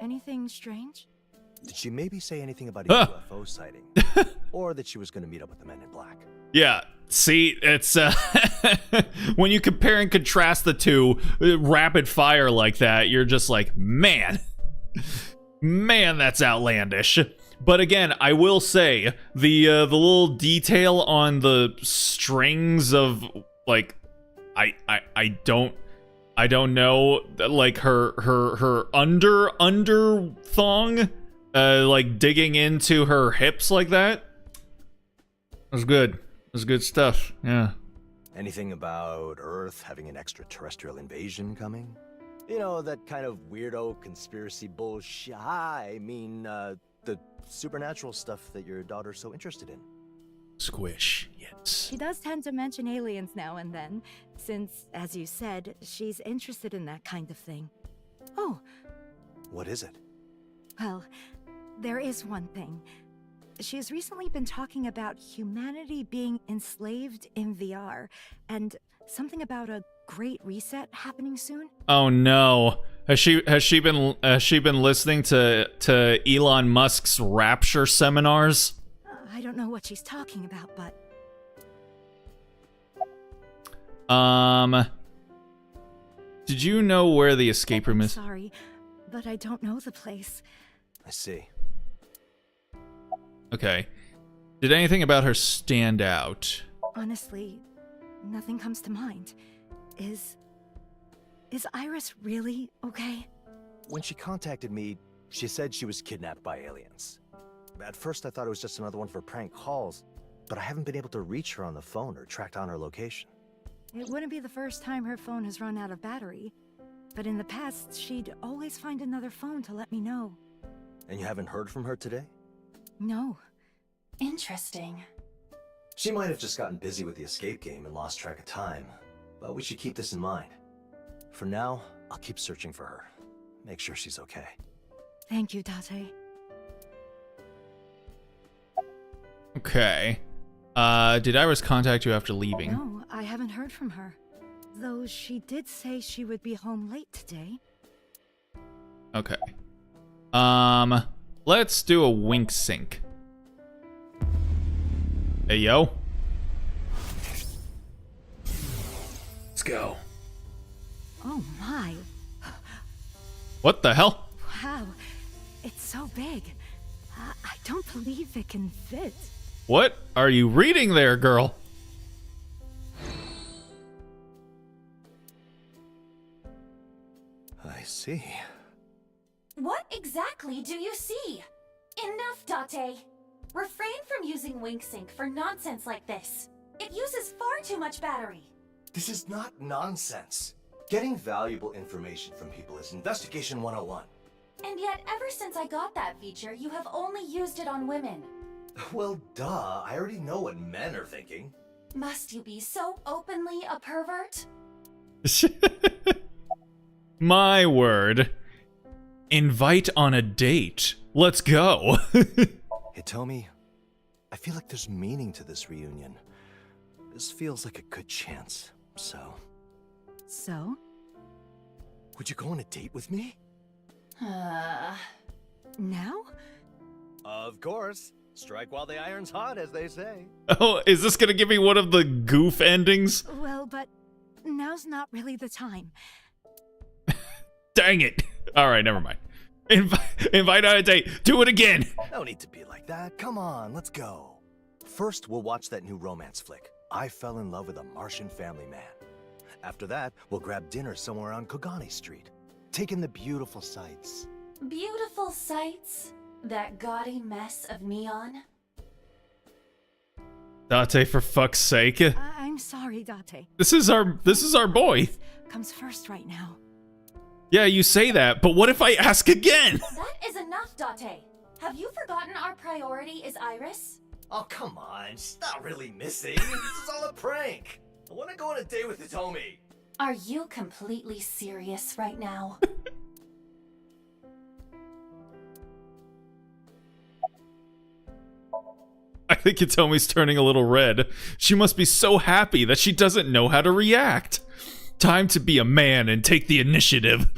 Anything strange? Did she maybe say anything about a UFO sighting? Or that she was going to meet up with the men in black? Yeah, see, it's when you compare and contrast the two rapid fire like that, you're just like, man, that's outlandish. But again, I will say the little detail on the strings of like, I don't know, like her under thong, like digging into her hips like that. It was good. It was good stuff. Yeah. Anything about Earth having an extraterrestrial invasion coming? You know, that kind of weirdo conspiracy bullshit. I mean, the supernatural stuff that your daughter's so interested in. Squish, yes. She does tend to mention aliens now and then, since, as you said, she's interested in that kind of thing. Oh, What is it? well, there is one thing. She has recently been talking about humanity being enslaved in VR, and something about a great reset happening soon. Oh no. Has she been listening to Elon Musk's rapture seminars? I don't know what she's talking about, but did you know where the escape room I'm is? sorry, but I don't know the place. I see. Okay. Did anything about her stand out? Honestly, nothing comes to mind. Is Iris really okay? When she contacted me, she said she was kidnapped by aliens. At first, I thought it was just another one of her prank calls, but I haven't been able to reach her on the phone or track down her location. It wouldn't be the first time her phone has run out of battery, but in the past, she'd always find another phone to let me know. And you haven't heard from her today? No. Interesting. She might have just gotten busy with the escape game and lost track of time, but we should keep this in mind. For now, I'll keep searching for her. Make sure she's okay. Thank you, Date. Okay. Did Iris contact you after leaving? No, I haven't heard from her. Though she did say she would be home late today. Okay. Let's do a wink sync. Hey, yo. Let's go. Oh my. What the hell? Wow. It's so big. I don't believe it can fit. What are you reading there, girl? I see. What exactly do you see? Enough, Date. Refrain from using WinkSync for nonsense like this. It uses far too much battery. This is not nonsense. Getting valuable information from people is Investigation 101. And yet, ever since I got that feature, you have only used it on women. Well, duh. I already know what men are thinking. Must you be so openly a pervert? My word. Invite on a date. Let's go. Hitomi, I feel like there's meaning to this reunion. This feels like a good chance, so... So? Would you go on a date with me? Now? Of course. Strike while the iron's hot, as they say. Oh, is this gonna give me one of the goof endings? Well, but now's not really the time. Dang it. Alright, never mind. Invite on a date. Do it again. No need to be like that. Come on, let's go. First, we'll watch that new romance flick, I Fell in Love with a Martian Family Man. After that, we'll grab dinner somewhere on Kogane Street. Take in the beautiful sights. Beautiful sights? That gaudy mess of neon? Date, for fuck's sake. I'm I'm sorry, Date. This is our boy. Comes first right now. Yeah, you say that, but what if I ask again? That is enough, Date. Have you forgotten our priority is Iris? Oh, come on. She's not really missing. This is all a prank. I want to go on a date with Hitomi. Are you completely serious right now? I think Hitomi's turning a little red. She must be so happy that she doesn't know how to react. Time to be a man and take the initiative.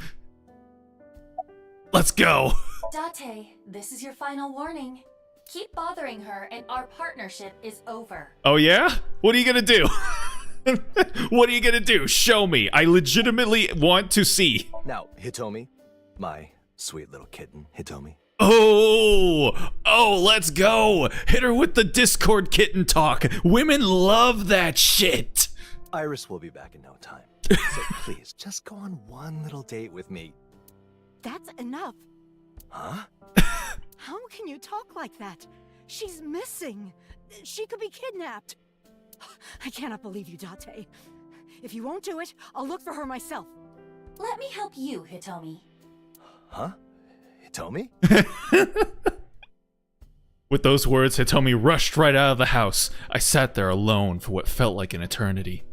Let's go. Date, this is your final warning. Keep bothering her and our partnership is over. Oh yeah? What are you gonna do? What are you gonna do? Show me. I legitimately want to see. Now, Hitomi, my sweet little kitten, Hitomi. Oh, let's go. Hit her with the Discord kitten talk. Women love that shit. Iris will be back in no time. So please, just go on one little date with me. That's enough. Huh? How can you talk like that? She's missing. She could be kidnapped. I cannot believe you, Date. If you won't do it, I'll look for her myself. Let me help you, Hitomi. Huh? Hitomi? With those words, Hitomi rushed right out of the house. I sat there alone for what felt like an eternity.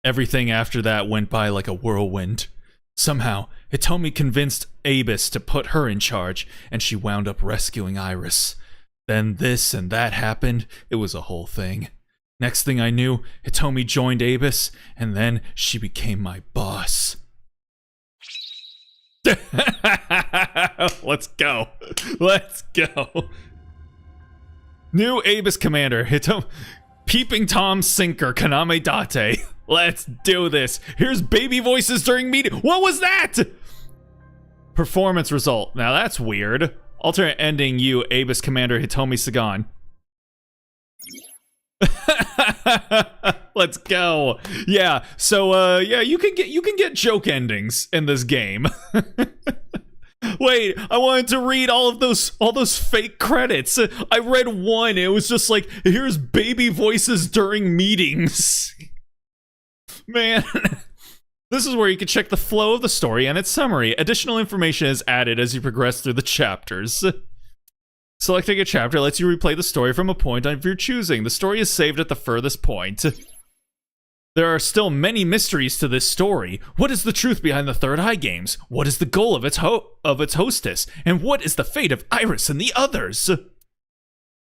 Everything after that went by like a whirlwind. Somehow, Hitomi convinced Abus to put her in charge, and she wound up rescuing Iris. Then this and that happened. It was a whole thing. Next thing I knew, Hitomi joined Abus, and then she became my boss. Let's go. Let's go. New Abus commander, Hitomi. Peeping Tom Sinker, Kaname Date. Let's do this. Here's baby voices during meeting. What was that? Performance result. Now that's weird. Alternate ending, you, Abus Commander Hitomi Sagan. Let's go. Yeah, so yeah, you can get joke endings in this game. Wait, I wanted to read all those fake credits. I read one. It was just like, here's baby voices during meetings. Man, this is where you can check the flow of the story and its summary. Additional information is added as you progress through the chapters. Selecting a chapter lets you replay the story from a point of your choosing. The story is saved at the furthest point. There are still many mysteries to this story. What is the truth behind the Third Eye games? What is the goal of its hostess? And what is the fate of Iris and the others?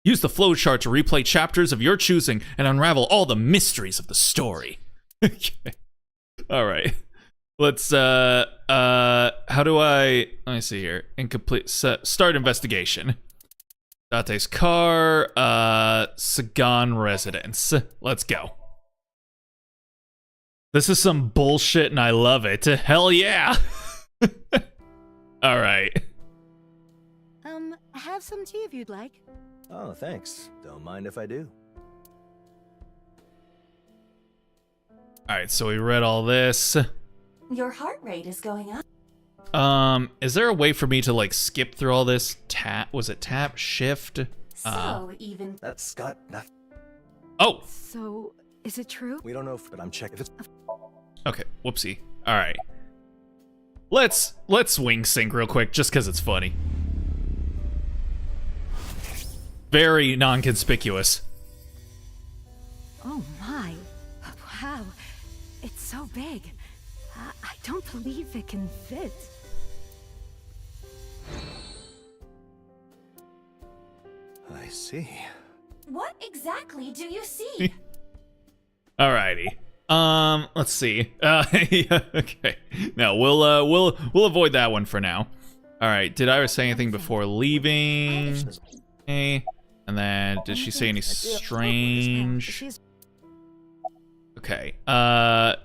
Use the flowchart to replay chapters of your choosing and unravel all the mysteries of the story. Okay. All right. Let's how do I, let me see here. Incomplete start investigation. Date's car, Sagan residence. Let's go. This is some bullshit and I love it. Hell yeah. All right. Have some tea if you'd like. Oh, thanks. Don't mind if I do. All right, so we read all this. Your heart rate is going up. Is there a way for me to like skip through all this? Was it tap, shift? So even That's got nothing. Oh, So, is it true? We don't know, but I'm checking. okay, whoopsie. All right. Let's swing sync real quick just cuz it's funny. Very non-conspicuous. Oh my. Wow. It's so big. I don't believe it can fit. I see. what exactly do you see? Alrighty. Let's see. Yeah, okay. No, we'll avoid that one for now. All right. Did Iris say anything before leaving? Okay. And then did she say any strange? Okay. Did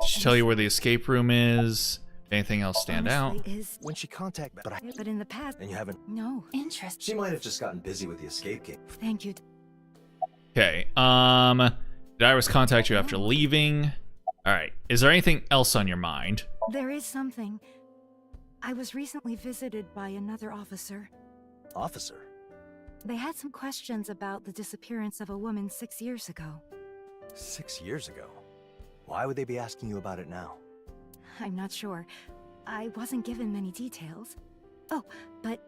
she tell you where the escape room is? Anything else stand out? When she contacted, But in the past, and you haven't. no. Interesting. She might have just gotten busy with the escape game. Thank you. Okay. Did Iris contact you after leaving? All right. Is there anything else on your mind? There is something. I was recently visited by another officer. Officer. They had some questions about the disappearance of a woman 6 years ago. 6 years ago? Why would they be asking you about it now? I'm not sure. I wasn't given many details. Oh, but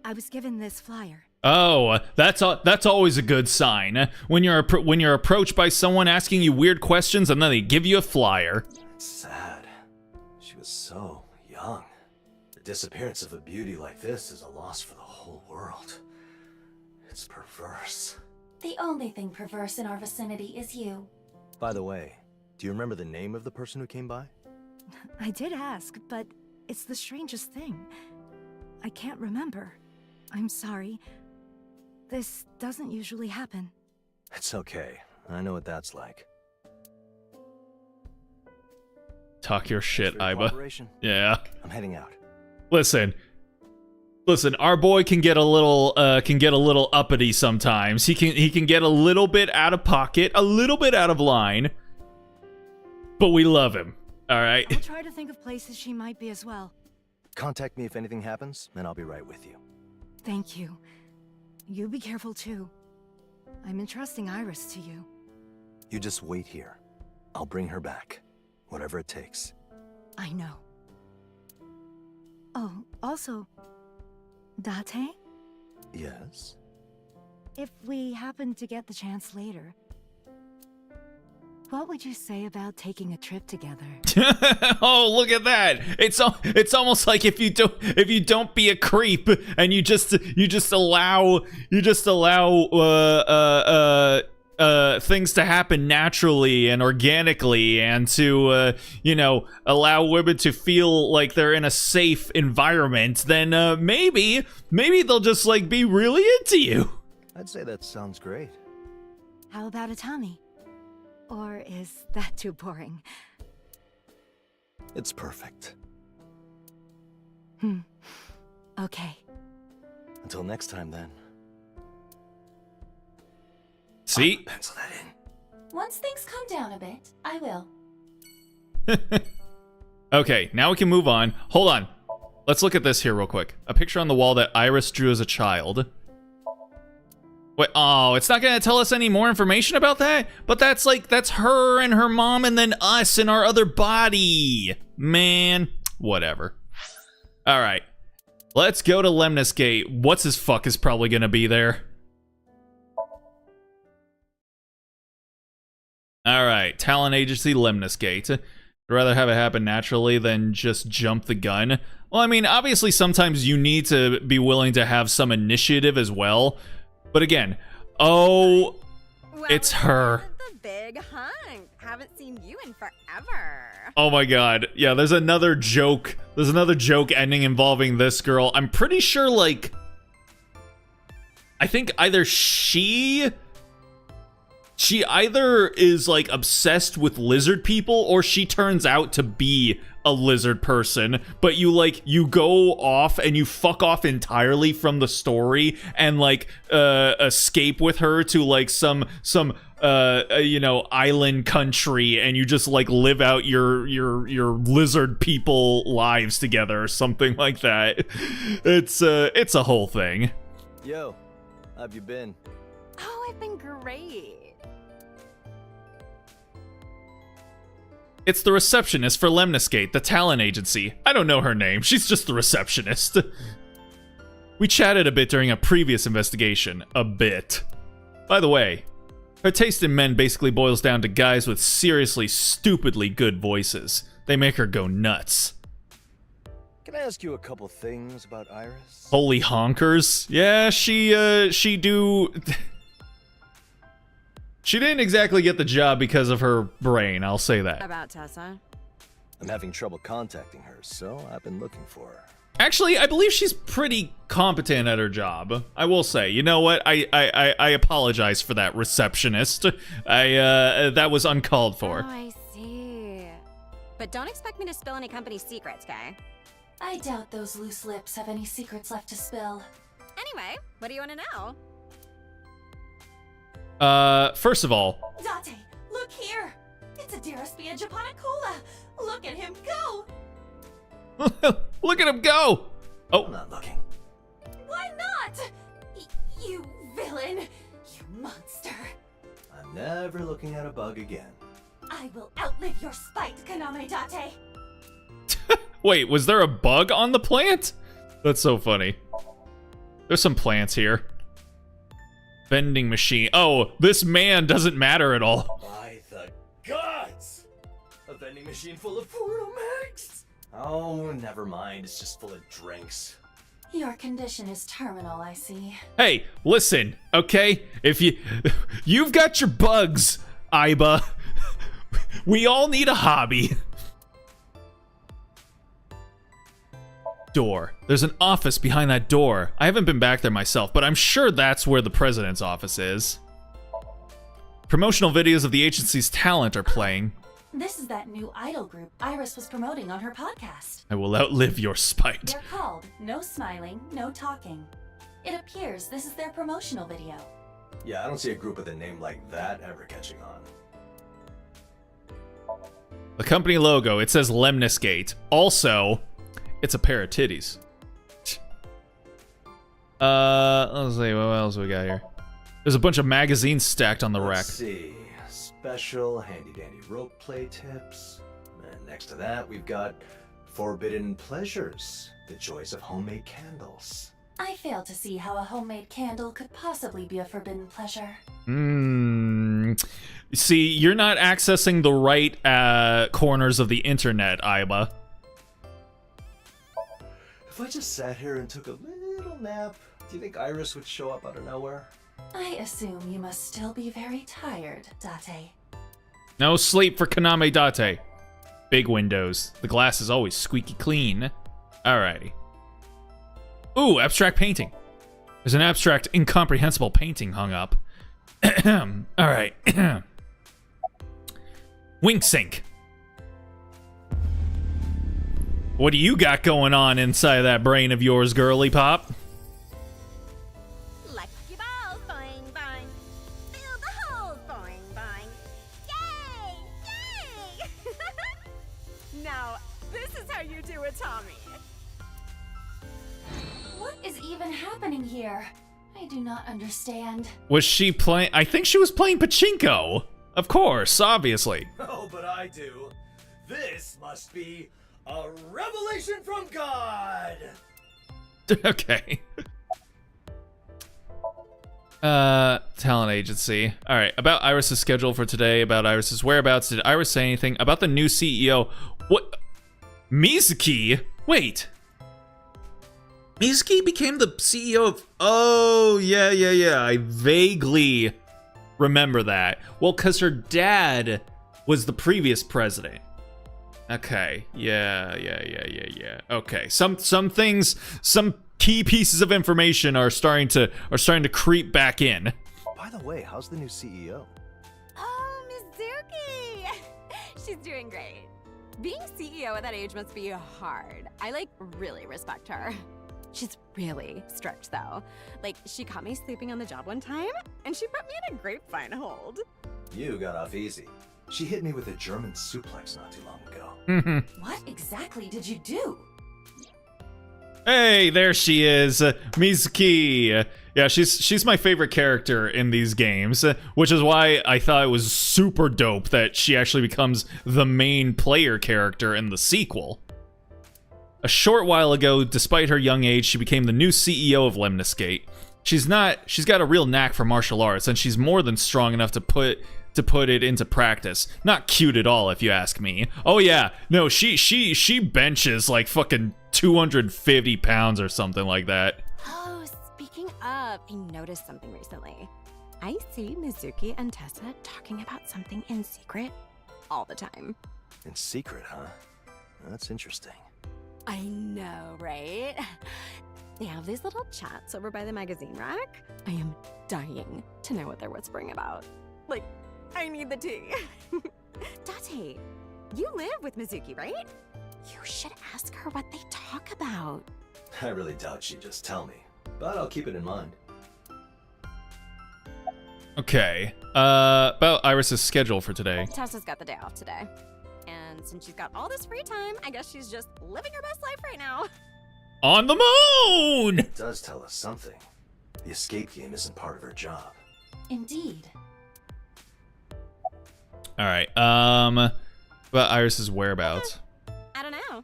I was given this flyer. Oh, that's always a good sign. When you're approached by someone asking you weird questions and then they give you a flyer. It's sad. She was so young. The disappearance of a beauty like this is a loss for the whole world. It's perverse. The only thing perverse in our vicinity is you. By the way, do you remember the name of the person who came by? I did ask, but it's the strangest thing. I can't remember. I'm sorry. This doesn't usually happen. It's okay. I know what that's like. Talk your shit, Thanks for your Iba. cooperation. Yeah. I'm heading out. Listen, our boy can get a little uppity sometimes. He can get a little bit out of pocket, a little bit out of line. But we love him. All right. I'll try to think of places she might be as well. Contact me if anything happens, and I'll be right with you. Thank you. You be careful too. I'm entrusting Iris to you. You just wait here. I'll bring her back. Whatever it takes. I know. Oh, also, Date? Yes? If we happen to get the chance later, what would you say about taking a trip together? Oh, look at that! It's almost like if you don't be a creep and you just allow things to happen naturally and organically, and to allow women to feel like they're in a safe environment, then maybe they'll just like be really into you. I'd say that sounds great. How about a Tommy? Or is that too boring? It's perfect. Okay. Until next time, then. See? Pencil that in. Once things calm down a bit, I will. Okay, now we can move on. Hold on. Let's look at this here real quick. A picture on the wall that Iris drew as a child. Wait, oh, it's not gonna tell us any more information about that? But that's her and her mom and then us in our other body. Man, whatever. All right, let's go to Lemnis Gate. What's his fuck is probably gonna be there. All right, talent agency Lemnis Gate. I'd rather have it happen naturally than just jump the gun. Well, I mean, obviously sometimes you need to be willing to have some initiative as well. But again, oh, it's her. The big hunk. Haven't seen you in forever. Oh my god. Yeah, there's another joke. There's another joke ending involving this girl. I'm pretty sure, like, I think either she either is like obsessed with lizard people or she turns out to be a lizard person, but you go off and you fuck off entirely from the story and like escape with her to like some island country, and you just like live out your lizard people lives together or something like that. It's a whole thing. Yo, how have you been? Oh, I've been great. It's the receptionist for Lemnis Gate, the talent agency. I don't know her name, she's just the receptionist. We chatted a bit during a previous investigation. A bit. By the way, her taste in men basically boils down to guys with seriously, stupidly good voices. They make her go nuts. Can I ask you a couple things about Iris? Holy honkers. Yeah, she do... She didn't exactly get the job because of her brain, I'll say that. About Tessa? I'm having trouble contacting her, so I've been looking for her. Actually, I believe she's pretty competent at her job. I will say. You know what? I apologize for that, receptionist. That was uncalled for. Oh, I see. But don't expect me to spill any company secrets, okay? I doubt those loose lips have any secrets left to spill. Anyway, what do you want to know? First of all... Date, look here! It's a Diraspia Japonicula! Look at him go! Look at him go! Oh. I'm not looking. Why not? You I'm never looking at a bug again. I will outlive your spite, Kaname Date. Wait, was there a bug on the plant? That's so funny. There's some plants here. Vending machine. Oh, this man doesn't matter at all. By the gods! A vending machine full of Furomax? Oh, never mind. It's just full of drinks. Your condition is terminal, I see. Hey, listen, okay? If you've got your bugs, Aiba. We all need a hobby. Door. There's an office behind that door. I haven't been back there myself, but I'm sure that's where the president's office is. Promotional videos of the agency's talent are playing. This is that new idol group Iris was promoting on her podcast. I will outlive your spite. They're called No Smiling, No Talking. It appears this is their promotional video. Yeah, I don't see a group with a name like that ever catching on. The company logo, it says Lemniscate. Also, it's a pair of titties. Let's see, what else we got here? There's a bunch of magazines stacked on the rack. Let's see. Special handy-dandy rope play tips. And next to that, we've got Forbidden Pleasures. The joys of homemade candles. I fail to see how a homemade candle could possibly be a forbidden pleasure. See, you're not accessing the right corners of the internet, Aiba. If I just sat here and took a little nap, do you think Iris would show up out of nowhere? I assume you must still be very tired, Date. No sleep for Kaname Date. Big windows. The glass is always squeaky clean. Alrighty. Ooh, abstract painting. There's an abstract, incomprehensible painting hung up. Alright. Wink sink. What do you got going on inside of that brain of yours, girly pop? Lucky balls, boing, boing. Fill the holes, boing, boing. Yay! Yay! Now, this is how you do it, Tommy. What is even happening here? I do not understand. Was she playing? I think she was playing pachinko. Of course, obviously. Oh, but I do. This must be a revelation from God! Okay. Talent agency. All right, about Iris's schedule for today, about Iris's whereabouts. Did Iris say anything about the new CEO? What? Mizuki? Wait. Mizuki became the CEO of... Oh, yeah. I vaguely remember that. Well, because her dad was the previous president. Okay, yeah. Okay, some things, some key pieces of information are starting to creep back in. By the way, how's the new CEO? Oh, Mizuki! She's doing great. Being CEO at that age must be hard. I, really respect her. She's really strict, though. She caught me sleeping on the job one time, and she put me in a grapevine hold. You got off easy. She hit me with a German suplex not too long ago. What exactly did you do? Hey, there she is, Mizuki. Yeah, she's my favorite character in these games, which is why I thought it was super dope that she actually becomes the main player character in the sequel. A short while ago, despite her young age, she became the new CEO of Lemniscate. She's got a real knack for martial arts, and she's more than strong enough to put it into practice. Not cute at all, if you ask me. Oh yeah, no, she benches like fucking 250 pounds or something like that. Oh, speaking of, I noticed something recently. I see Mizuki and Tessa talking about something in secret all the time. In secret, huh? That's interesting. I know, right? They have these little chats over by the magazine rack. I am dying to know what they're whispering about. I need the tea. Date, you live with Mizuki, right? You should ask her what they talk about. I really doubt she'd just tell me, but I'll keep it in mind. Okay, about Iris's schedule for today. Tessa's got the day off today. And since she's got all this free time, I guess she's just living her best life right now. On the moon! It does tell us something. The escape game isn't part of her job. Indeed. All right. About Iris's whereabouts. I don't know.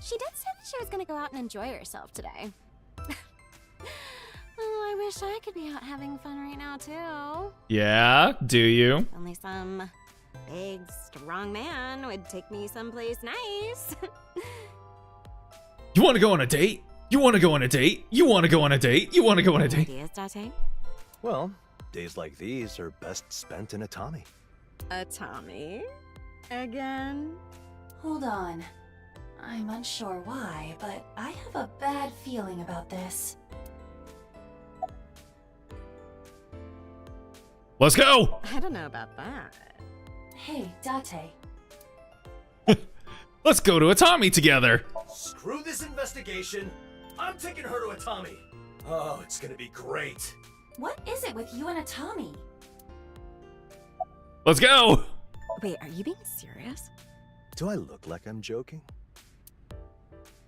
She did say that she was gonna go out and enjoy herself today. Oh, I wish I could be out having fun right now too. Yeah, do you? Only some big, strong man would take me someplace nice. You want to go on a date? You want to go on a date? You want to go on a date? You want to go on a date? Ideas, Date? Well, days like these are best spent in a Tommy. A Tommy? Again? Hold on. I'm unsure why, but I have a bad feeling about this. Let's go! I don't know about that. Hey, Date. Let's go to a Tommy together. Screw this investigation. I'm taking her to a Tommy. Oh, it's gonna be great. What is it with you and a Tommy? Let's go! Wait, are you being serious? Do I look like I'm joking?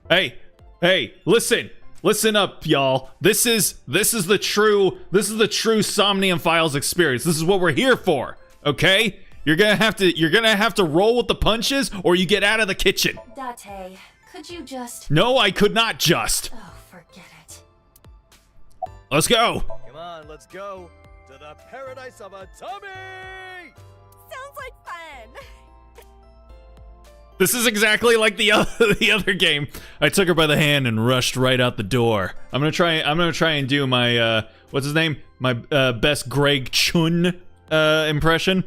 Hey, listen up, y'all. This is the true Somnium Files experience. This is what we're here for, okay? You're gonna have to roll with the punches, or you get out of the kitchen. Date, could you just... No, I could not just. Oh, forget it. Let's go. Come on, let's go to the paradise of a Tommy! Sounds like fun. This is exactly like the other game. I took her by the hand and rushed right out the door. I'm gonna try and do my what's his name? My best Greg Chun impression.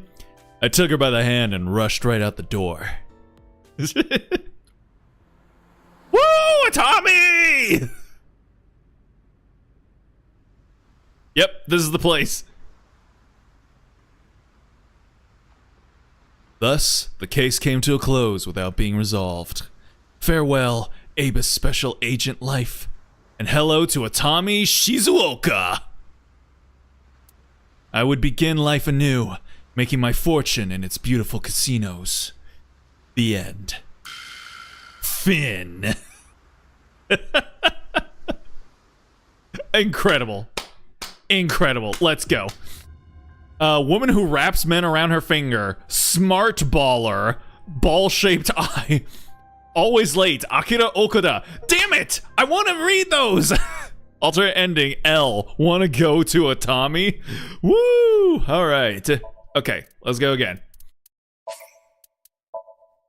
I took her by the hand and rushed right out the door. Woo, a Tommy! Yep, this is the place. Thus, the case came to a close without being resolved. Farewell, Abe's Special Agent life, and hello to Atami Shizuoka! I would begin life anew, making my fortune in its beautiful casinos. The end. Finn. Incredible. Incredible. Let's go. Woman who wraps men around her finger. Smart baller. Ball-shaped eye. Always late. Akira Okuda. Damn it! I want to read those! Alternate ending. L. Want to go to a Tommy? Woo! Alright. Okay, let's go again.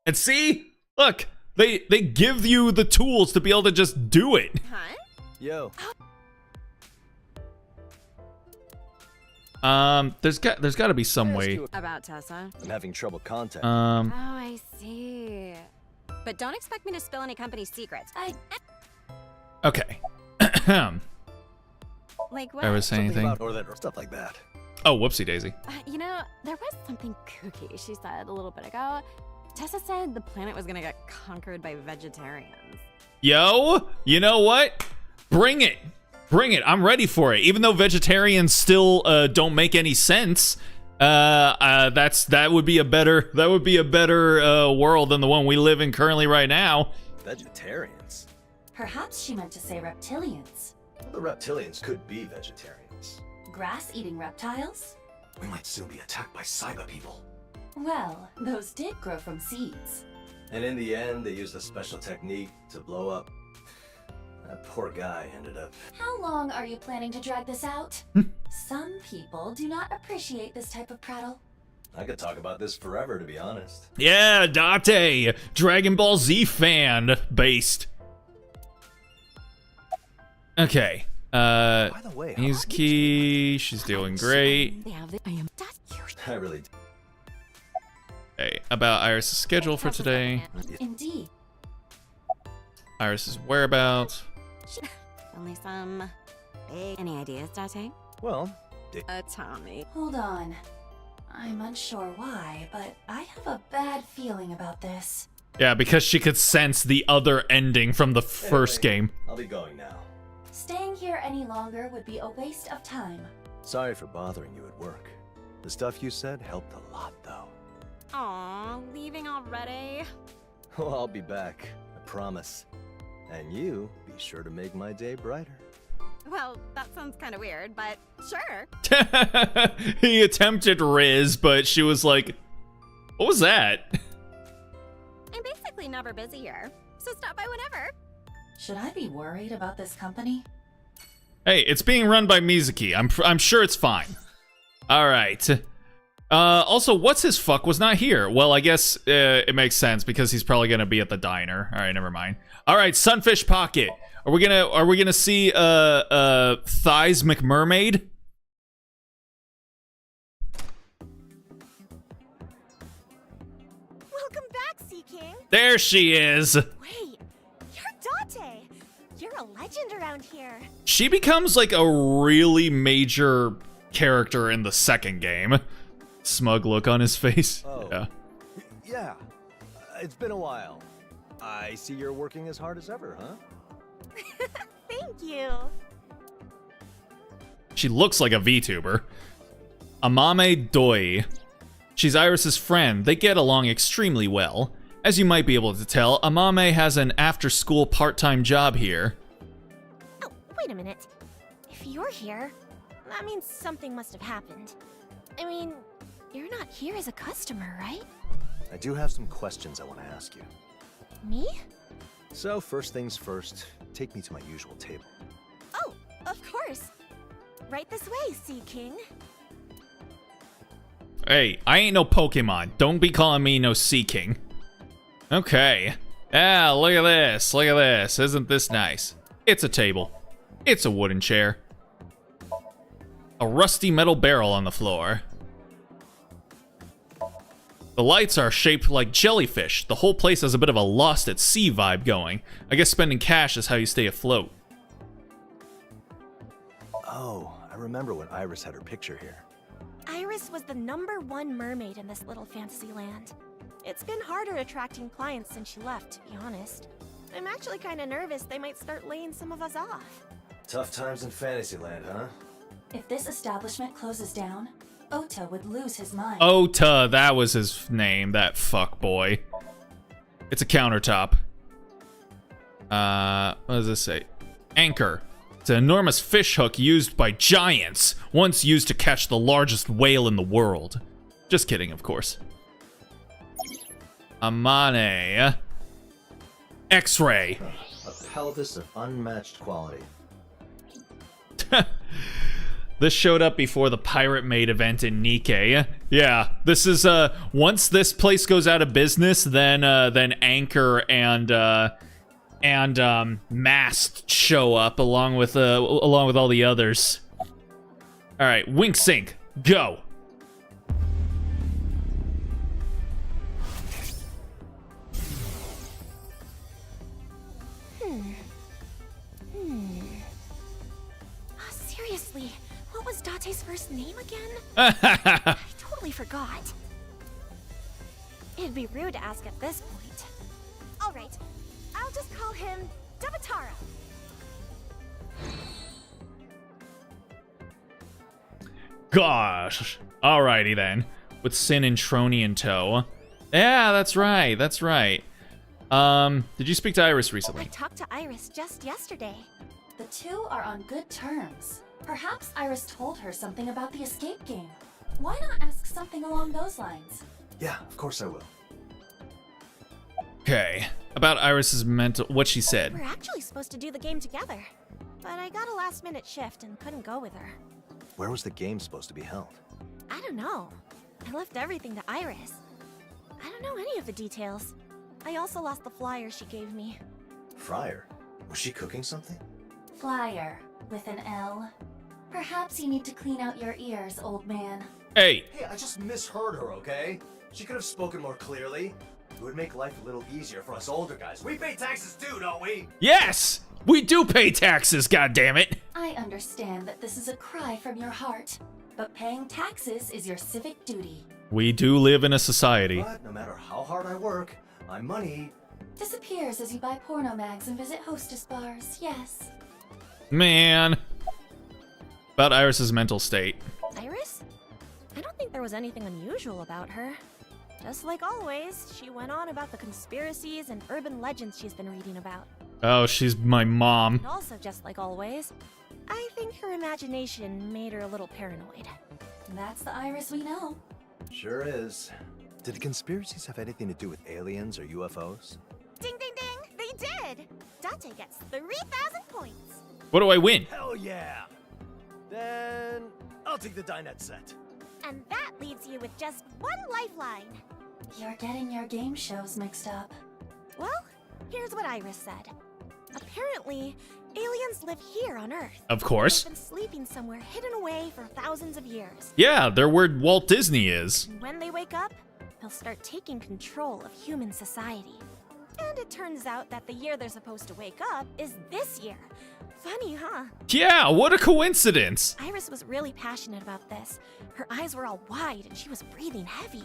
And see? Look, they give you the tools to be able to just do it. Huh? Yo. There's got to be some way. About Tessa? I'm having trouble contacting. Oh, I see. But don't expect me to spill any company secrets. Okay. Like what? I was saying Something anything? about or that or stuff like that. Oh, whoopsie daisy. You know, there was something kooky she said a little bit ago. Tessa said the planet was gonna get conquered by vegetarians. Yo, you know what? Bring it. Bring it. I'm ready for it. Even though vegetarians still don't make any sense, that would be a better world than the one we live in currently right now. Vegetarians? Perhaps she meant to say reptilians. The reptilians could be vegetarians. Grass-eating reptiles? We might soon be attacked by cyber people. Well, those did grow from seeds. And in the end, they used a special technique to blow up. That poor guy ended up... How long are you planning to drag this out? Some people do not appreciate this type of prattle. I could talk about this forever, to be honest. Yeah, Date, Dragon Ball Z fan based. Okay. By the way, He's key. She's doing great. I really... Okay, about Iris' schedule for today. Indeed. Iris' whereabouts. Only some big... Any ideas, Date? Well, Tommy. Hold on. I'm unsure why, but I have a bad feeling about this. Yeah, because she could sense the other ending from the first game. I'll be going now. Staying here any longer would be a waste of time. Sorry for bothering you at work. The stuff you said helped a lot, though. Aw, leaving already? Well, I'll be back. I promise. And you, be sure to make my day brighter. Well, that sounds kind of weird, but sure. He attempted Riz, but she was like, What was that? I'm basically never busy here, so stop by whenever. Should I be worried about this company? Hey, it's being run by Mizuki. I'm sure it's fine. All right. Also, what's his fuck was not here? Well, I guess it makes sense because he's probably gonna be at the diner. All right, never mind. All right, Sunfish Pocket. Are we gonna see Thighs McMermaid? Welcome back, Sea King. There she is. Wait, you're Date. You're a legend around here. She becomes like a really major character in the second game. Smug look on his face. Oh. Yeah. Yeah. It's been a while. I see you're working as hard as ever, huh? Thank you. She looks like a VTuber. Amame Doi. She's Iris's friend. They get along extremely well. As you might be able to tell, Amame has an after-school part-time job here. Oh, wait a minute. If you're here, that means something must have happened. I mean, you're not here as a customer, right? I do have some questions I want to ask you. Me? So, first things first, take me to my usual table. Oh, of course. Right this way, Sea King. Hey, I ain't no Pokemon. Don't be calling me no Sea King. Okay. Ah, look at this. Look at this. Isn't this nice? It's a table. It's a wooden chair. A rusty metal barrel on the floor. The lights are shaped like jellyfish. The whole place has a bit of a Lost at Sea vibe going. I guess spending cash is how you stay afloat. Oh, I remember when Iris had her picture here. Iris was the #1 mermaid in this little fantasy land. It's been harder attracting clients since she left, to be honest. I'm actually kind of nervous they might start laying some of us off. Tough times in Fantasyland, huh? If this establishment closes down, Ota would lose his mind. Ota, that was his name, that fuck boy. It's a countertop. What does this say? Anchor. It's an enormous fish hook used by giants, once used to catch the largest whale in the world. Just kidding, of course. Amane. X-ray. A pelvis of unmatched quality. This showed up before the Pirate Maid event in Nikkei. Yeah, this is once this place goes out of business, then Anchor and Mast show up along with all the others. All right, Wink Sync, go. Seriously, what was Date's first name again? I totally forgot. It'd be rude to ask at this point. All right, I'll just call him Dabatara. Gosh. Alrighty then. With Sin and Trony in tow. Yeah, that's right. That's right. Did you speak to Iris recently? I talked to Iris just yesterday. The two are on good terms. Perhaps Iris told her something about the escape game. Why not ask something along those lines? Yeah, of course I will. Okay. About Iris's mental... what she said. We're actually supposed to do the game together. But I got a last-minute shift and couldn't go with her. Where was the game supposed to be held? I don't know. I left everything to Iris. I don't know any of the details. I also lost the flyer she gave me. Fryer? Was she cooking something? Flyer, with an L. Perhaps you need to clean out your ears, old man. Hey. Hey, I just misheard her, okay? She could have spoken more clearly. It would make life a little easier for us older guys. We pay taxes too, don't we? Yes! We do pay taxes, goddammit! I understand that this is a cry from your heart, but paying taxes is your civic duty. We do live in a society. But no matter how hard I work, my money... Disappears as you buy porno mags and visit hostess bars, yes. Man. About Iris's mental state. Iris? I don't think there was anything unusual about her. Just like always, she went on about the conspiracies and urban legends she's been reading about. Oh, she's my mom. And also, just like always, I think her imagination made her a little paranoid. That's the Iris we know. Sure is. Did the conspiracies have anything to do with aliens or UFOs? Ding, ding, ding! They did! Date gets 3,000 points. What do I win? Hell yeah! Then I'll take the dinette set. And that leaves you with just one lifeline. You're getting your game shows mixed up. Well, here's what Iris said. Apparently, aliens live here on Earth. Of course. They've been sleeping somewhere hidden away for thousands of years. Yeah, they're where Walt Disney is. And when they wake up, they'll start taking control of human society. And it turns out that the year they're supposed to wake up is this year. Funny, huh? Yeah, what a coincidence. Iris was really passionate about this. Her eyes were all wide and she was breathing heavy.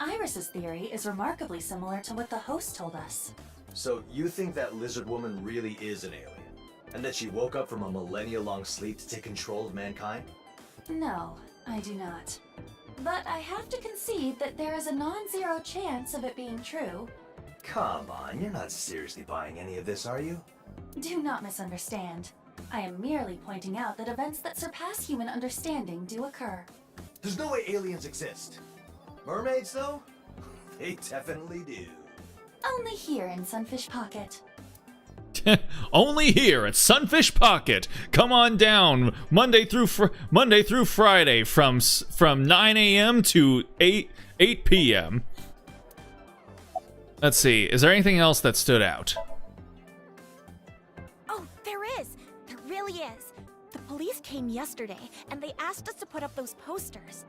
Iris's theory is remarkably similar to what the host told us. So you think that lizard woman really is an alien? And that she woke up from a millennia-long sleep to take control of mankind? No, I do not. But I have to concede that there is a non-zero chance of it being true. Come on, you're not seriously buying any of this, are you? Do not misunderstand. I am merely pointing out that events that surpass human understanding do occur. There's no way aliens exist. Mermaids, though? They definitely do. Only here in Sunfish Pocket. Only here at Sunfish Pocket. Come on down Monday through Friday from 9 a.m. to 8 p.m. Let's see. Is there anything else that stood out? Oh, there is. There really is. The police came yesterday and they asked us to put up those posters.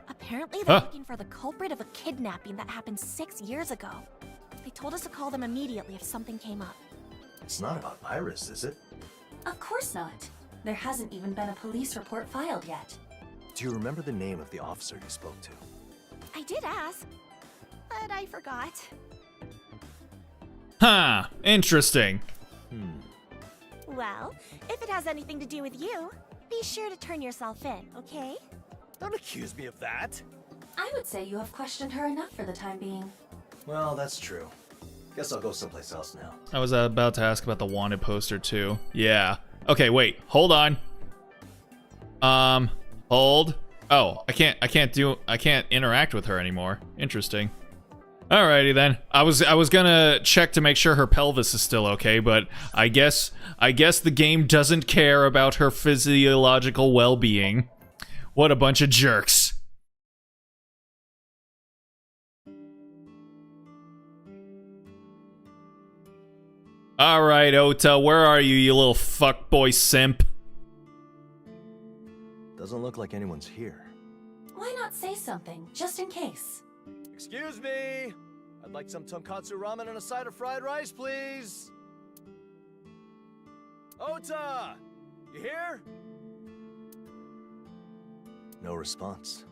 Apparently they're looking for the culprit of a kidnapping that happened 6 years ago. They told us to call them immediately if something came up. It's not about Iris, is it? Of course not. There hasn't even been a police report filed yet. Do you remember the name of the officer you spoke to? I did ask, but I forgot. Huh, interesting. Well, if it has anything to do with you, be sure to turn yourself in, okay? Don't accuse me of that. I would say you have questioned her enough for the time being. Well, that's true. Guess I'll go someplace else now. I was about to ask about the wanted poster too. Yeah. Okay, wait. Hold on. Hold. Oh, I can't interact with her anymore. Interesting. Alrighty then. I was gonna check to make sure her pelvis is still okay, but I guess the game doesn't care about her physiological well-being. What a bunch of jerks. Alright, Ota, where are you, you little fuckboy simp? Doesn't look like anyone's here. Why not say something, just in case? Excuse me! I'd like some tonkatsu ramen and a side of fried rice, please! Ota! You here? No response.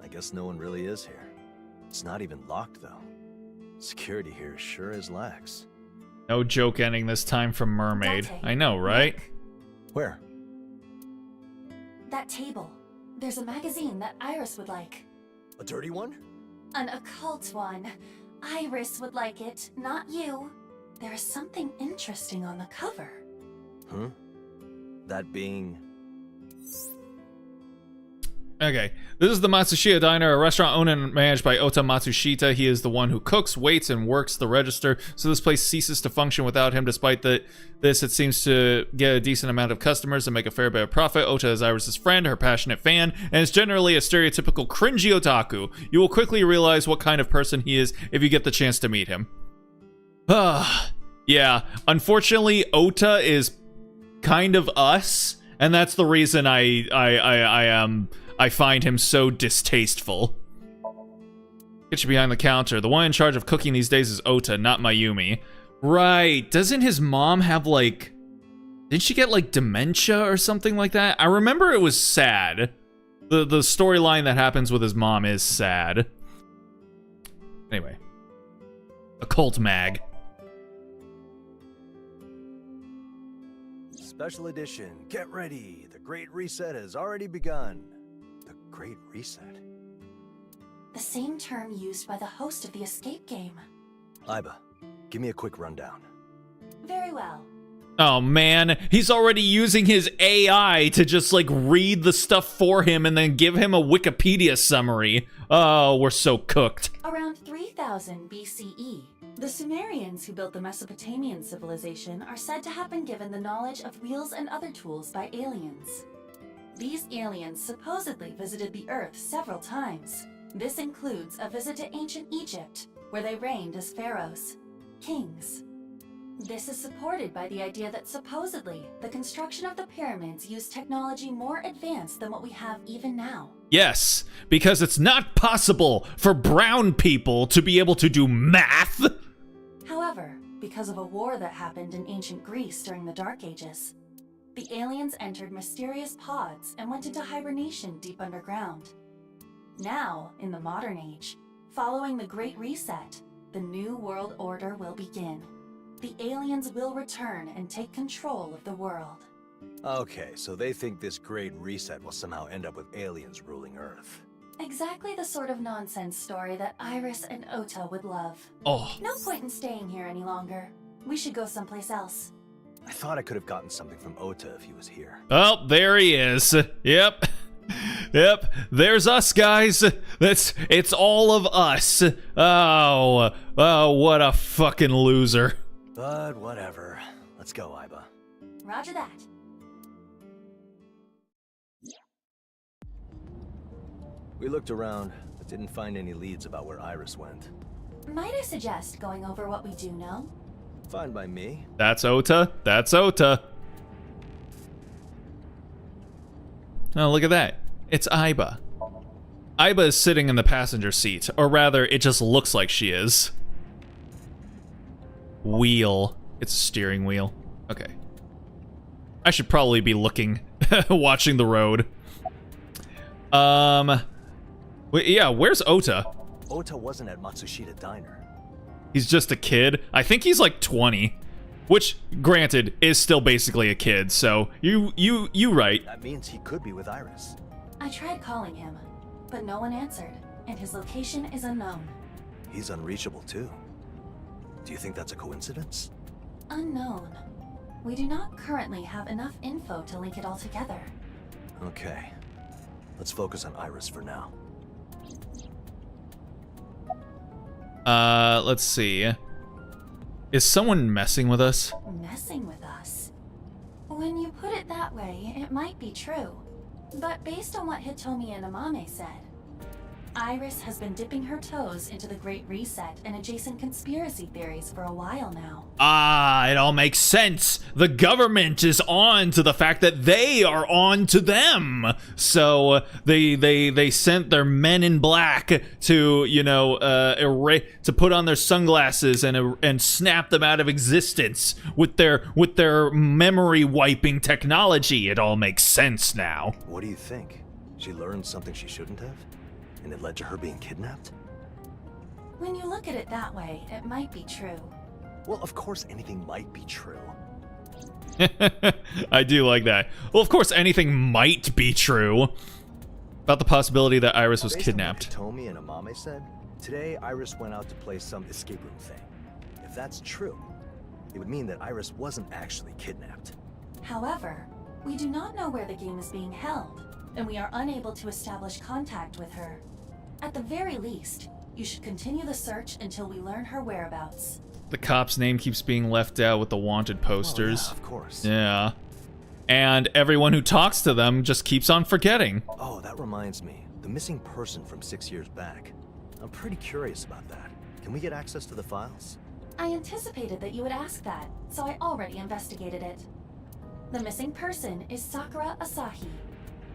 I guess no one really is here. It's not even locked, though. Security here sure is lax. No joke ending this time from Mermaid. Date. I know, right? Where? That table. There's a magazine that Iris would like. A dirty one? An occult one. Iris would like it, not you. There is something interesting on the cover. Huh? That being... Okay, this is the Matsushita Diner, a restaurant owned and managed by Ota Matsushita. He is the one who cooks, waits, and works the register, so this place ceases to function without him. Despite this, it seems to get a decent amount of customers and make a fair bit of profit. Ota is Iris' friend, her passionate fan, and is generally a stereotypical cringy otaku. You will quickly realize what kind of person he is if you get the chance to meet him. Yeah, unfortunately, Ota is kind of us, and that's the reason I find him so distasteful. Get you behind the counter. The one in charge of cooking these days is Ota, not Mayumi. Right. Doesn't his mom have, like... Did she get, like, dementia or something like that? I remember it was sad. The storyline that happens with his mom is sad. Anyway. Occult mag. Special edition. Get ready. The Great Reset has already begun. The Great Reset? The same term used by the host of the escape game. Iba, give me a quick rundown. Very well. Oh man, he's already using his AI to just like read the stuff for him and then give him a Wikipedia summary. Oh, we're so cooked. Around 3000 BCE, the Sumerians who built the Mesopotamian civilization are said to have been given the knowledge of wheels and other tools by aliens. These aliens supposedly visited the Earth several times. This includes a visit to ancient Egypt, where they reigned as pharaohs, kings. This is supported by the idea that supposedly the construction of the pyramids used technology more advanced than what we have even now. Yes, because it's not possible for brown people to be able to do math. However, because of a war that happened in ancient Greece during the Dark Ages, the aliens entered mysterious pods and went into hibernation deep underground. Now, in the modern age, following the Great Reset, the New World Order will begin. The aliens will return and take control of the world. Okay, so they think this Great Reset will somehow end up with aliens ruling Earth. Exactly the sort of nonsense story that Iris and Ota would love. Oh, No point in staying here any longer. We should go someplace else. I thought I could have gotten something from Ota if he was here. oh, there he is. Yep. Yep, there's us, guys. It's all of us. Oh, what a fucking loser. But whatever. Let's go, Iba. Roger that. We looked around, but didn't find any leads about where Iris went. Might I suggest going over what we do know? Fine by me. That's Ota. That's Ota. Oh, look at that. It's Iba. Iba is sitting in the passenger seat, or rather, it just looks like she is. Wheel. It's a steering wheel. Okay. I should probably be looking, watching the road. Yeah, where's Ota? Ota wasn't at Matsushita Diner. He's just a kid. I think he's like 20, which, granted, is still basically a kid. So you right. That means he could be with Iris. I tried calling him, but no one answered, and his location is unknown. He's unreachable too. Do you think that's a coincidence? Unknown. We do not currently have enough info to link it all together. Okay. Let's focus on Iris for now. Let's see. Is someone messing with us? Messing with us? When you put it that way, it might be true. But based on what Hitomi and Amame said, Iris has been dipping her toes into the Great Reset and adjacent conspiracy theories for a while now. Ah, it all makes sense. The government is on to the fact that they are on to them. So they sent their men in black to, you know, to put on their sunglasses and snap them out of existence with their memory wiping technology. It all makes sense now. What do you think? She learned something she shouldn't have? And it led to her being kidnapped? When you look at it that way, it might be true. Well, of course anything might be true. I do like that. Well, of course, anything might be true. About the possibility that Iris was kidnapped. Based on what Hitomi and Amame said, today Iris went out to play some escape room thing. If that's true, it would mean that Iris wasn't actually kidnapped. However, we do not know where the game is being held, and we are unable to establish contact with her. At the very least, you should continue the search until we learn her whereabouts. The cop's name keeps being left out with the wanted posters. Oh, yeah, of course. Yeah. And everyone who talks to them just keeps on forgetting. Oh, that reminds me. The missing person from 6 years back. I'm pretty curious about that. Can we get access to the files? I anticipated that you would ask that, so I already investigated it. The missing person is Sakura Asahi.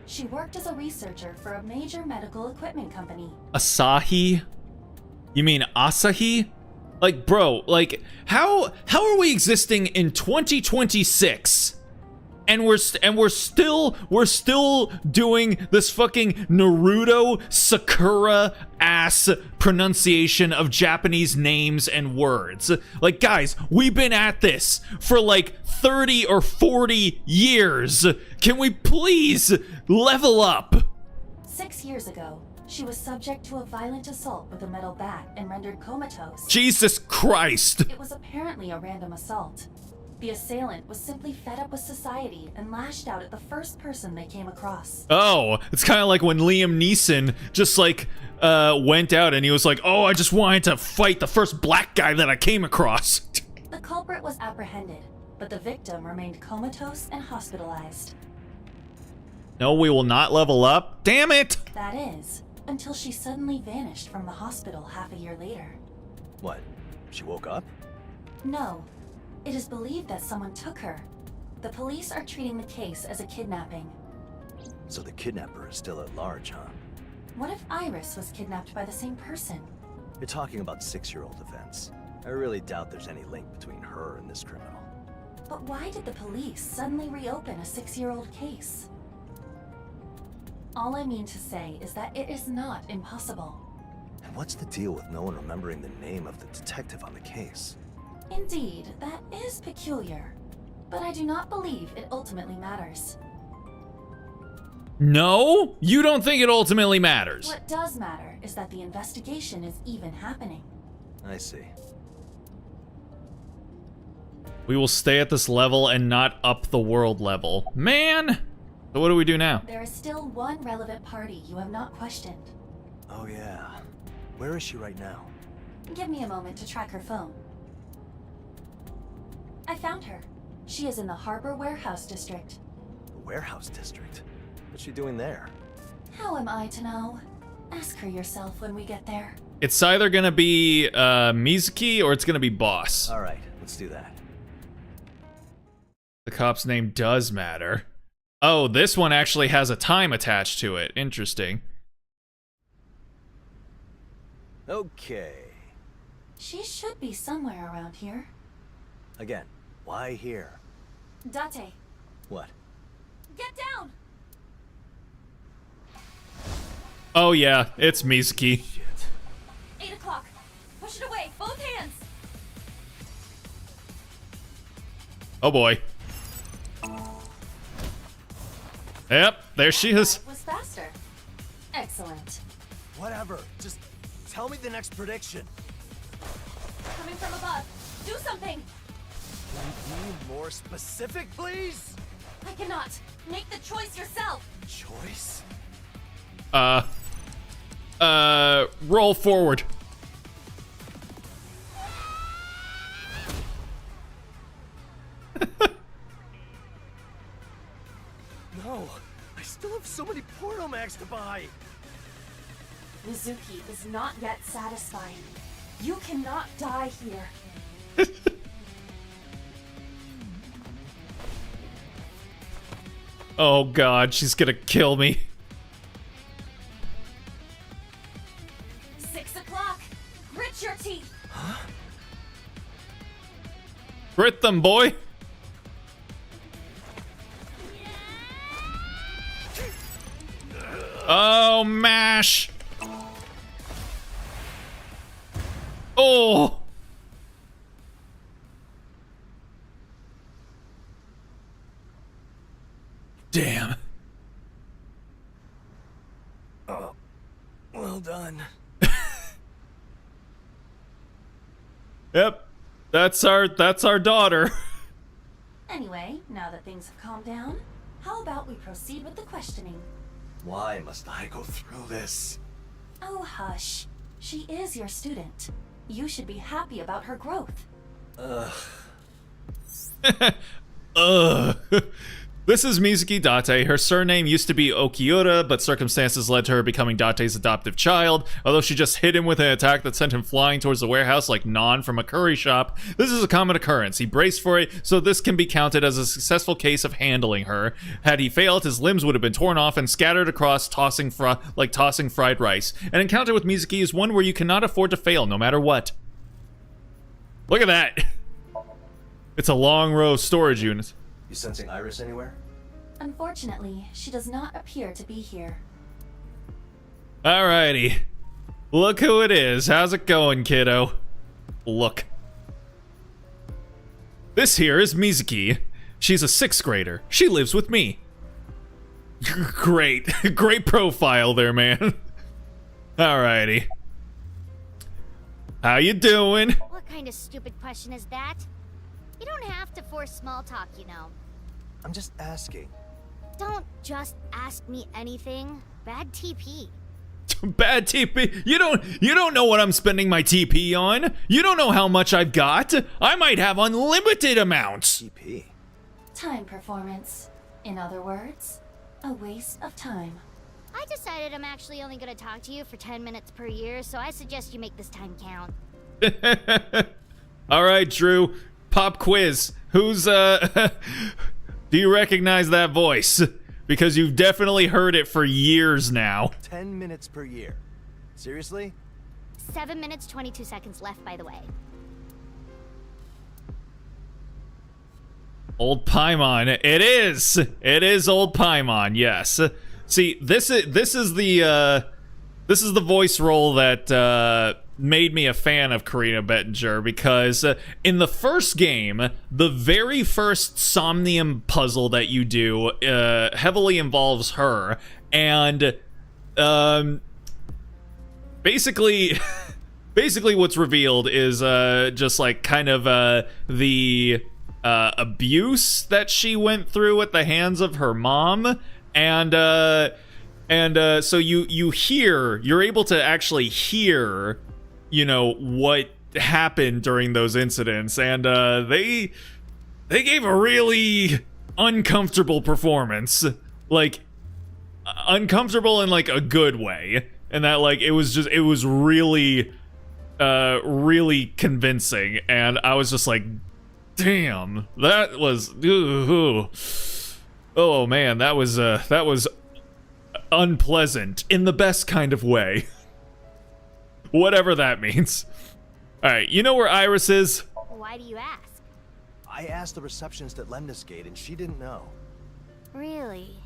She worked as a researcher for a major medical equipment company. Asahi? You mean Asahi? Like, bro, like, how are we existing in 2026? And we're still doing this fucking Naruto Sakura ass pronunciation of Japanese names and words. Like, guys, we've been at this for like 30 or 40 years. Can we please level up? 6 years ago, she was subject to a violent assault with a metal bat and rendered comatose. Jesus Christ. It was apparently a random assault. The assailant was simply fed up with society and lashed out at the first person they came across. Oh, it's kind of like when Liam Neeson just like went out and he was like, oh, I just wanted to fight the first black guy that I came across. The culprit was apprehended, but the victim remained comatose and hospitalized. No, we will not level up. Damn it! That is, until she suddenly vanished from the hospital half a year later. What? She woke up? No. It is believed that someone took her. The police are treating the case as a kidnapping. So the kidnapper is still at large, huh? What if Iris was kidnapped by the same person? You're talking about 6-year-old events. I really doubt there's any link between her and this criminal. But why did the police suddenly reopen a 6-year-old case? All I mean to say is that it is not impossible. And what's the deal with no one remembering the name of the detective on the case? Indeed, that is peculiar. But I do not believe it ultimately matters. No? You don't think it ultimately matters? What does matter is that the investigation is even happening. I see. We will stay at this level and not up the world level. Man! So what do we do now? There is still one relevant party you have not questioned. Oh yeah. Where is she right now? Give me a moment to track her phone. I found her. She is in the Harbor Warehouse District. The warehouse district? What's she doing there? How am I to know? Ask her yourself when we get there. It's either gonna be Mizuki or it's gonna be Boss. Alright, let's do that. The cop's name does matter. Oh, this one actually has a time attached to it. Interesting. Okay. She should be somewhere around here. Again, why here? Date, What? get down! Oh yeah, it's Mizuki. Shit. 8 o'clock. Push it away, both hands! Oh boy. Yep, there she is. Was faster. Excellent. Whatever. Just tell me the next prediction. Coming from above. Do something! Be more specific, please? I cannot. Make the choice yourself. Choice? Roll forward. No. I still have so many porno mags to buy. Mizuki is not yet satisfied. You cannot die here. Oh god, she's gonna kill me. 6 o'clock. Grit your teeth. Grit them, boy. Oh, mash. Oh. Damn. Oh, well done. Yep. That's our daughter. Anyway, now that things have calmed down, how about we proceed with the questioning? Why must I go through this? Oh, hush. She is your student. You should be happy about her growth. Ugh. This is Mizuki Date. Her surname used to be Okiura, but circumstances led to her becoming Date's adoptive child. Although she just hit him with an attack that sent him flying towards the warehouse like Non from a curry shop, this is a common occurrence. He braced for it, so this can be counted as a successful case of handling her. Had he failed, his limbs would have been torn off and scattered across, tossing fried rice. An encounter with Mizuki is one where you cannot afford to fail, no matter what. Look at that. It's a long row of storage units. You sensing Iris anywhere? Unfortunately, she does not appear to be here. Alrighty. Look who it is. How's it going, kiddo? Look. This here is Mizuki. She's a 6th grader. She lives with me. Great. Great profile there, man. Alrighty. How you doing? What kind of stupid question is that? You don't have to force small talk, you know. I'm just asking. Don't just ask me anything. Bad TP. Bad TP. You don't know what I'm spending my TP on. You don't know how much I've got. I might have unlimited amounts. TP. Time performance. In other words, a waste of time. I decided I'm actually only gonna talk to you for 10 minutes per year, so I suggest you make this time count. All right, Drew. Pop quiz. Who's do you recognize that voice? Because you've definitely heard it for years now. 10 minutes per year. Seriously? 7 minutes, 22 seconds left, by the way. Old Paimon. It is. It is Old Paimon. Yes. See, this is the voice role that made me a fan of Karina Bettinger, because in the first game, the very first Somnium puzzle that you do heavily involves her, and basically what's revealed is just like kind of the abuse that she went through at the hands of her mom, and so you're able to actually hear, you know, what happened during those incidents, and they gave a really uncomfortable performance, like uncomfortable in like a good way, and that like it was really really convincing, and I was just like, damn, that was oh man, that was unpleasant in the best kind of way. Whatever that means. Alright, you know where Iris is? Why do you ask? I asked the receptionist at Lemniscate and she didn't know. Really?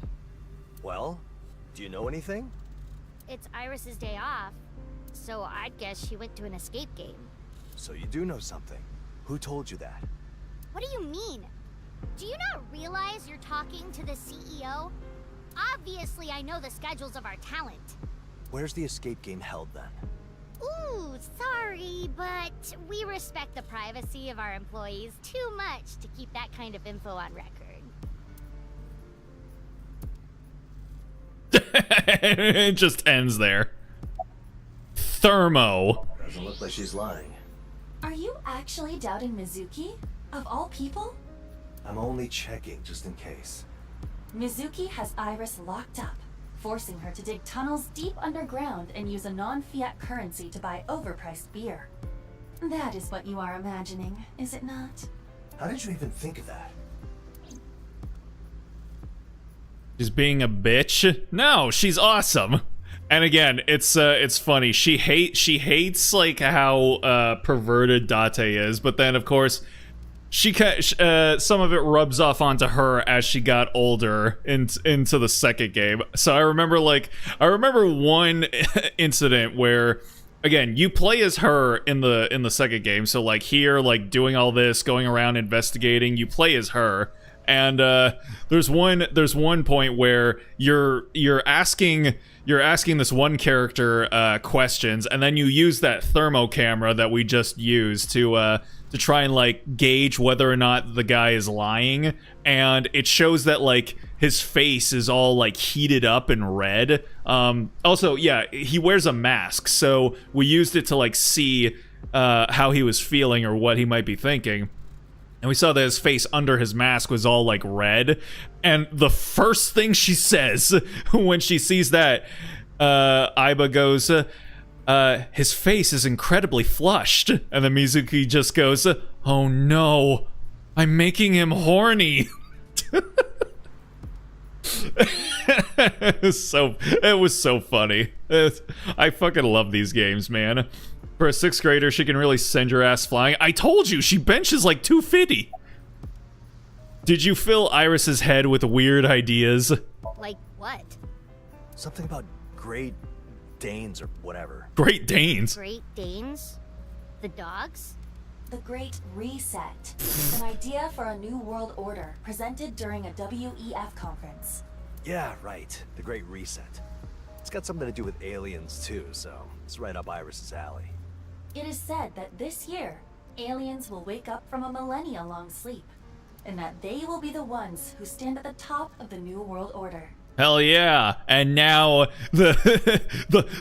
Well, do you know anything? It's Iris's day off, so I'd guess she went to an escape game. So you do know something. Who told you that? What do you mean? Do you not realize you're talking to the CEO? Obviously, I know the schedules of our talent. Where's the escape game held then? Ooh, sorry, but we respect the privacy of our employees too much to keep that kind of info on record. It just ends there. Thermo. Doesn't look like she's lying. Are you actually doubting Mizuki? Of all people? I'm only checking just in case. Mizuki has Iris locked up, forcing her to dig tunnels deep underground and use a non-fiat currency to buy overpriced beer. That is what you are imagining, is it not? How did you even think of that? She's being a bitch? No, she's awesome. And again, it's funny. She hates like how perverted Date is, but then of course some of it rubs off onto her as she got older into the second game. So I remember one incident where, again, you play as her in the second game. So like here, like doing all this, going around investigating, you play as her. And there's one point where you're asking this one character questions, and then you use that thermo camera that we just used to try and like gauge whether or not the guy is lying, and it shows that like his face is all like heated up and red. Also, yeah, he wears a mask, so we used it to like see how he was feeling or what he might be thinking. And we saw that his face under his mask was all like red. And the first thing she says when she sees that, Aiba goes, his face is incredibly flushed. And then Mizuki just goes, oh no, I'm making him horny. It was so funny. I fucking love these games, man. For a 6th grader, she can really send your ass flying. I told you, she benches like 250. Did you fill Iris's head with weird ideas? Like what? Something about Great Danes or whatever. Great Danes? Great Danes? The dogs? The Great Reset. An idea for a new world order presented during a WEF conference. Yeah, right. The Great Reset. It's got something to do with aliens too, so it's right up Iris's alley. It is said that this year, aliens will wake up from a millennia-long sleep, and that they will be the ones who stand at the top of the New World Order. Hell yeah. And now the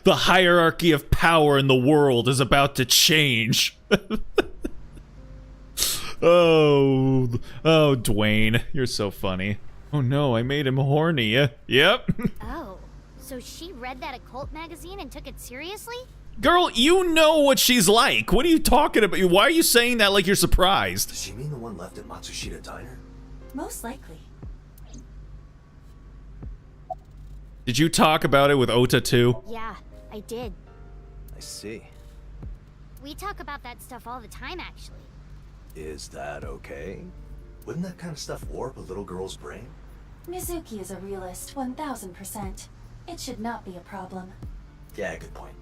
the hierarchy of power in the world is about to change. Oh, Dwayne, you're so funny. Oh no, I made him horny. Yep. Oh, so she read that occult magazine and took it seriously? Girl, you know what she's like. What are you talking about? Why are you saying that like you're surprised? Does she mean the one left at Matsushita Diner? Most likely. Did you talk about it with Ota too? Yeah, I did. I see. We talk about that stuff all the time, actually. Is that okay? Wouldn't that kind of stuff warp a little girl's brain? Mizuki is a realist, 1000%. It should not be a problem. Yeah, good point.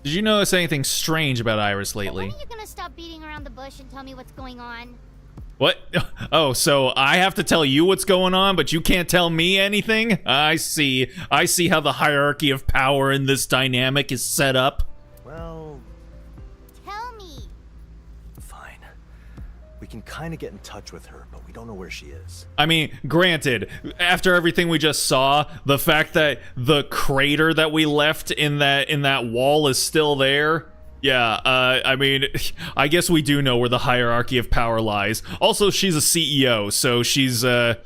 Did you notice anything strange about Iris lately? When are you gonna stop beating around the bush and tell me what's going on? What? Oh, so I have to tell you what's going on, but you can't tell me anything? I see. I see how the hierarchy of power in this dynamic is set up. Well, Tell me! fine. We can kind of get in touch with her, but we don't know where she is. I mean, granted, after everything we just saw, the fact that the crater that we left in that wall is still there. Yeah, I mean, I guess we do know where the hierarchy of power lies. Also, she's a CEO, so she's the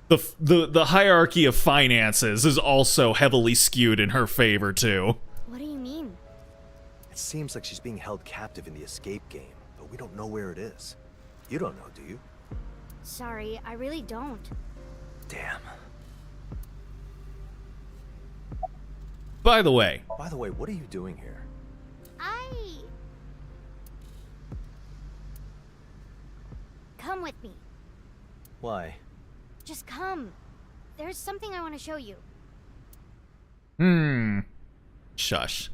hierarchy of finances is also heavily skewed in her favor too. What do you mean? It seems like she's being held captive in the escape game, but we don't know where it is. You don't know, do you? Sorry, I really don't. Damn. By the way, What are you doing here? Come with me. Why? Just come. There's something I want to show you. Shush.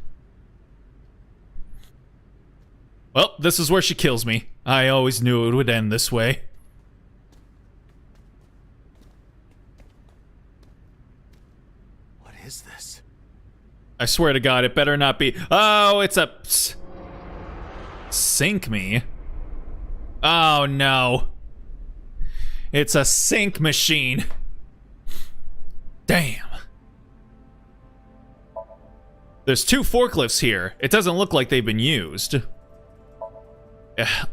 Well, this is where she kills me. I always knew it would end this way. What is this? I swear to God, it better not be. Oh, it's a sink me. Oh no. It's a sink machine. Damn. There's 2 forklifts here. It doesn't look like they've been used.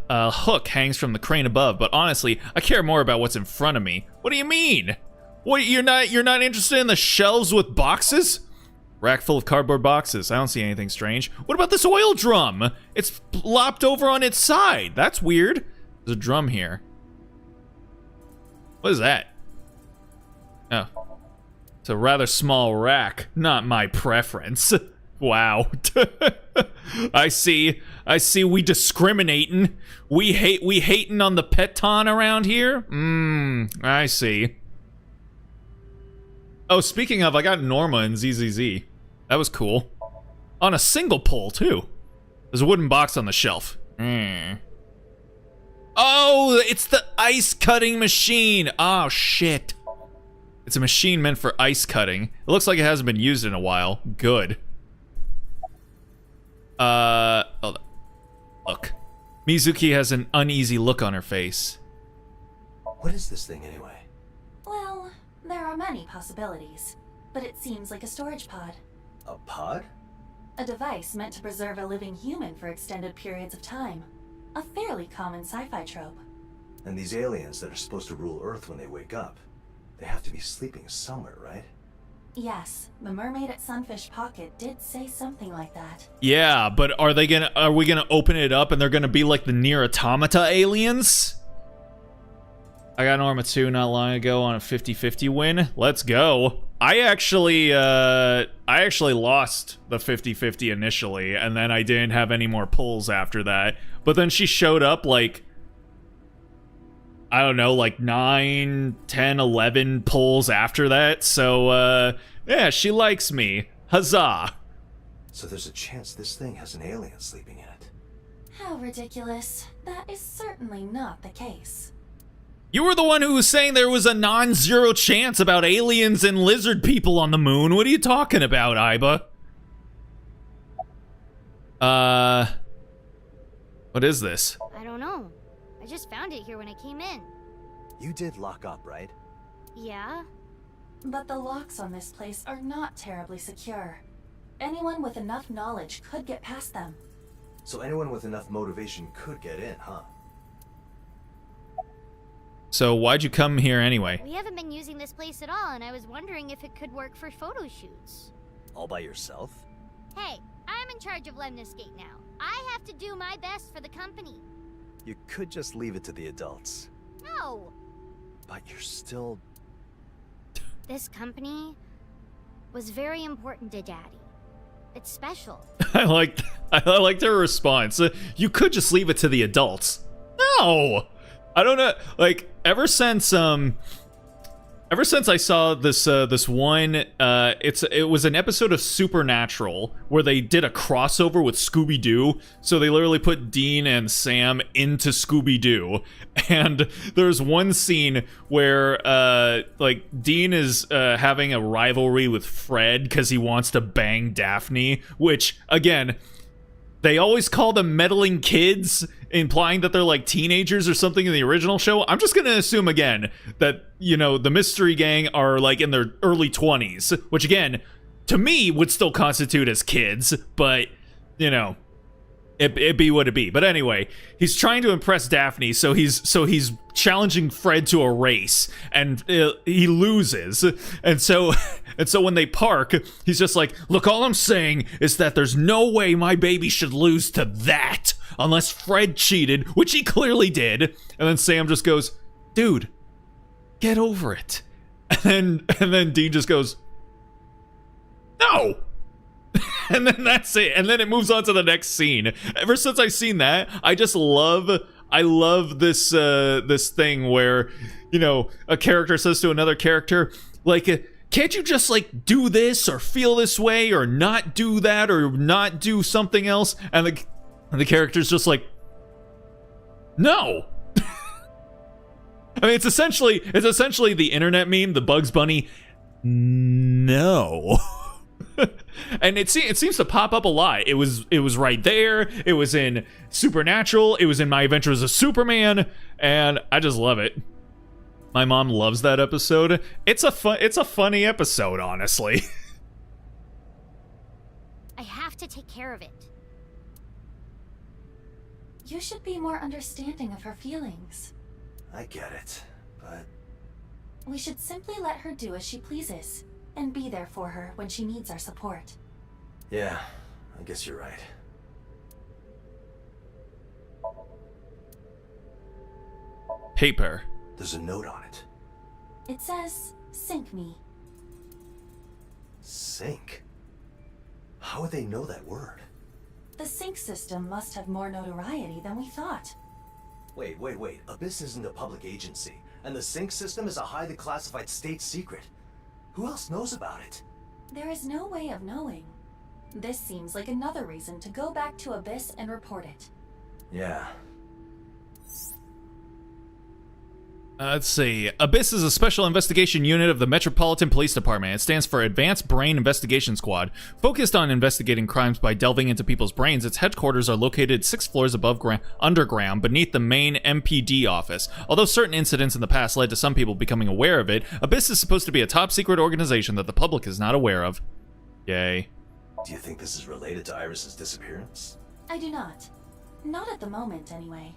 A hook hangs from the crane above, but honestly, I care more about what's in front of me. What do you mean? What, you're not interested in the shelves with boxes? Rack full of cardboard boxes. I don't see anything strange. What about this oil drum? It's lopped over on its side. That's weird. There's a drum here. What is that? Oh. It's a rather small rack. Not my preference. Wow. I see we discriminating. We hating on the peton around here? I see. Oh, speaking of, I got Norma and ZZZ. That was cool. On a single pole, too. There's a wooden box on the shelf. Oh, it's the ice cutting machine. Oh, shit. It's a machine meant for ice cutting. It looks like it hasn't been used in a while. Good. Oh, look. Mizuki has an uneasy look on her face. What is this thing anyway? Well, there are many possibilities, but it seems like a storage pod. A pod? A device meant to preserve a living human for extended periods of time. A fairly common sci-fi trope. And these aliens that are supposed to rule Earth when they wake up, they have to be sleeping somewhere, right? Yes, the mermaid at Sunfish Pocket did say something like that. Yeah, but are we gonna open it up and they're gonna be like the Nier Automata aliens? I got Norma 2 not long ago on a 50-50 win. Let's go. I actually lost the 50-50 initially, and then I didn't have any more pulls after that. But then she showed up like, I don't know, like 9, 10, 11 pulls after that. So, yeah, she likes me. Huzzah. So there's a chance this thing has an alien sleeping in it. How ridiculous. That is certainly not the case. You were the one who was saying there was a non-zero chance about aliens and lizard people on the moon. What are you talking about, Aiba? What is this? I don't know. I just found it here when I came in. You did lock up, right? Yeah? But the locks on this place are not terribly secure. Anyone with enough knowledge could get past them. So anyone with enough motivation could get in, huh? So why'd you come here anyway? We haven't been using this place at all, and I was wondering if it could work for photo shoots. All by yourself? Hey, I'm in charge of Lemnis Gate now. I have to do my best for the company. You could just leave it to the adults. No! But you're still... This company was very important to Daddy. It's special. I liked her response. You could just leave it to the adults. No! I don't know. Like, ever since I saw this one, it was an episode of Supernatural where they did a crossover with Scooby-Doo. So they literally put Dean and Sam into Scooby-Doo, and there's one scene where like Dean is having a rivalry with Fred because he wants to bang Daphne, which again, they always call them meddling kids, implying that they're like teenagers or something in the original show. I'm just gonna assume again that, you know, the mystery gang are like in their early 20s, which again, to me, would still constitute as kids, but, you know, it be what it be. But anyway, he's trying to impress Daphne, so he's challenging Fred to a race, and he loses. And so when they park, he's just like, look, all I'm saying is that there's no way my baby should lose to that unless Fred cheated, which he clearly did. And then Sam just goes, dude, get over it. And then Dean just goes, no. And then that's it. And then it moves on to the next scene. Ever since I've seen that, I love this this thing where, you know, a character says to another character, like, can't you just like do this or feel this way or not do that or not do something else? And the character's just like, no. I mean, it's essentially the internet meme, the Bugs Bunny, no. And it seems to pop up a lot. It was right there. It was in Supernatural. It was in My Adventures as Superman, and I just love it. My mom loves that episode. It's a funny episode, honestly. I have to take care of it. You should be more understanding of her feelings. I get it, but... We should simply let her do as she pleases, and be there for her when she needs our support. Yeah, I guess you're right. Paper. There's a note on it. It says, sync me. Sync? How would they know that word? The sync system must have more notoriety than we thought. Wait. Abyss isn't a public agency, and the sync system is a highly classified state secret. Who else knows about it? There is no way of knowing. This seems like another reason to go back to Abyss and report it. Yeah. Let's see. Abyss is a special investigation unit of the Metropolitan Police Department. It stands for Advanced Brain Investigation Squad. Focused on investigating crimes by delving into people's brains, its headquarters are located 6 floors underground beneath the main MPD office. Although certain incidents in the past led to some people becoming aware of it, Abyss is supposed to be a top-secret organization that the public is not aware of. Yay. Do you think this is related to Iris's disappearance? I do not. Not at the moment, anyway.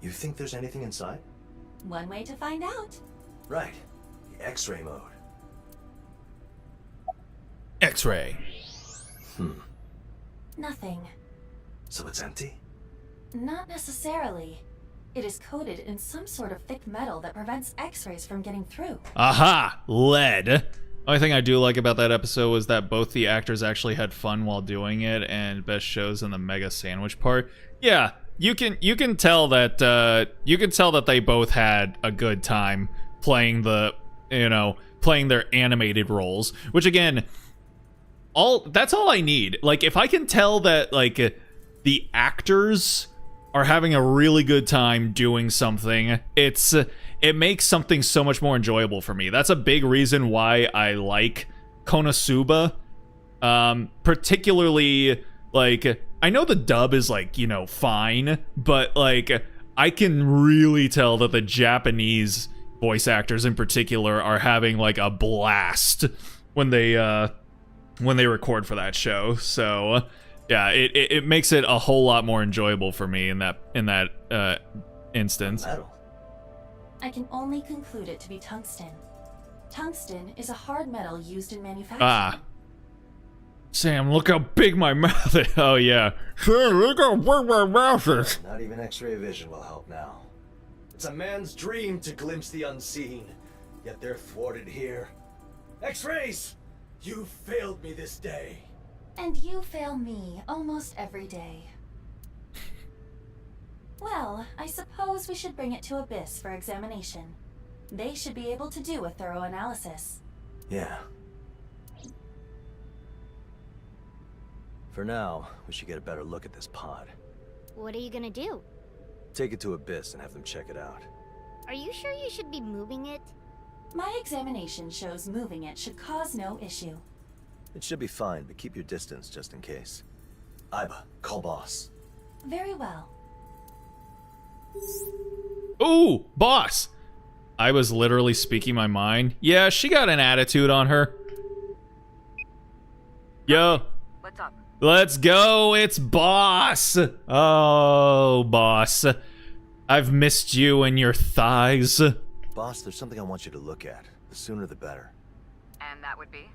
You think there's anything inside? One way to find out. Right. The X-ray mode. X-ray. Nothing. So it's empty? Not necessarily. It is coated in some sort of thick metal that prevents X-rays from getting through. Aha! Lead. Only thing I do like about that episode was that both the actors actually had fun while doing it, and best shows in the mega sandwich part. Yeah, you can tell that they both had a good time playing playing their animated roles, which again, that's all I need. Like, if I can tell that like the actors are having a really good time doing something, it makes something so much more enjoyable for me. That's a big reason why I like Konosuba, particularly like I know the dub is like, you know, fine, but like I can really tell that the Japanese voice actors in particular are having like a blast when they record for that show. So yeah, it makes it a whole lot more enjoyable for me in that instance. Metal. I can only conclude it to be tungsten. Tungsten is a hard metal used in manufacturing. Ah. Sam, look how big my mouth is. Oh, yeah. Sam, look how big my mouth is. Not even X-ray vision will help now. It's a man's dream to glimpse the unseen, yet they're thwarted here. X-rays! You failed me this day. And you fail me almost every day. Well, I suppose we should bring it to Abyss for examination. They should be able to do a thorough analysis. Yeah. For now, we should get a better look at this pod. What are you gonna do? Take it to Abyss and have them check it out. Are you sure you should be moving it? My examination shows moving it should cause no issue. It should be fine, but keep your distance just in case. Iba, call boss. Very well. Ooh, boss. I was literally speaking my mind. Yeah, she got an attitude on her. Yo. What's up? Let's go, it's boss. Oh, boss. I've missed you and your thighs. Boss, there's something I want you to look at. The sooner the better. And that would be?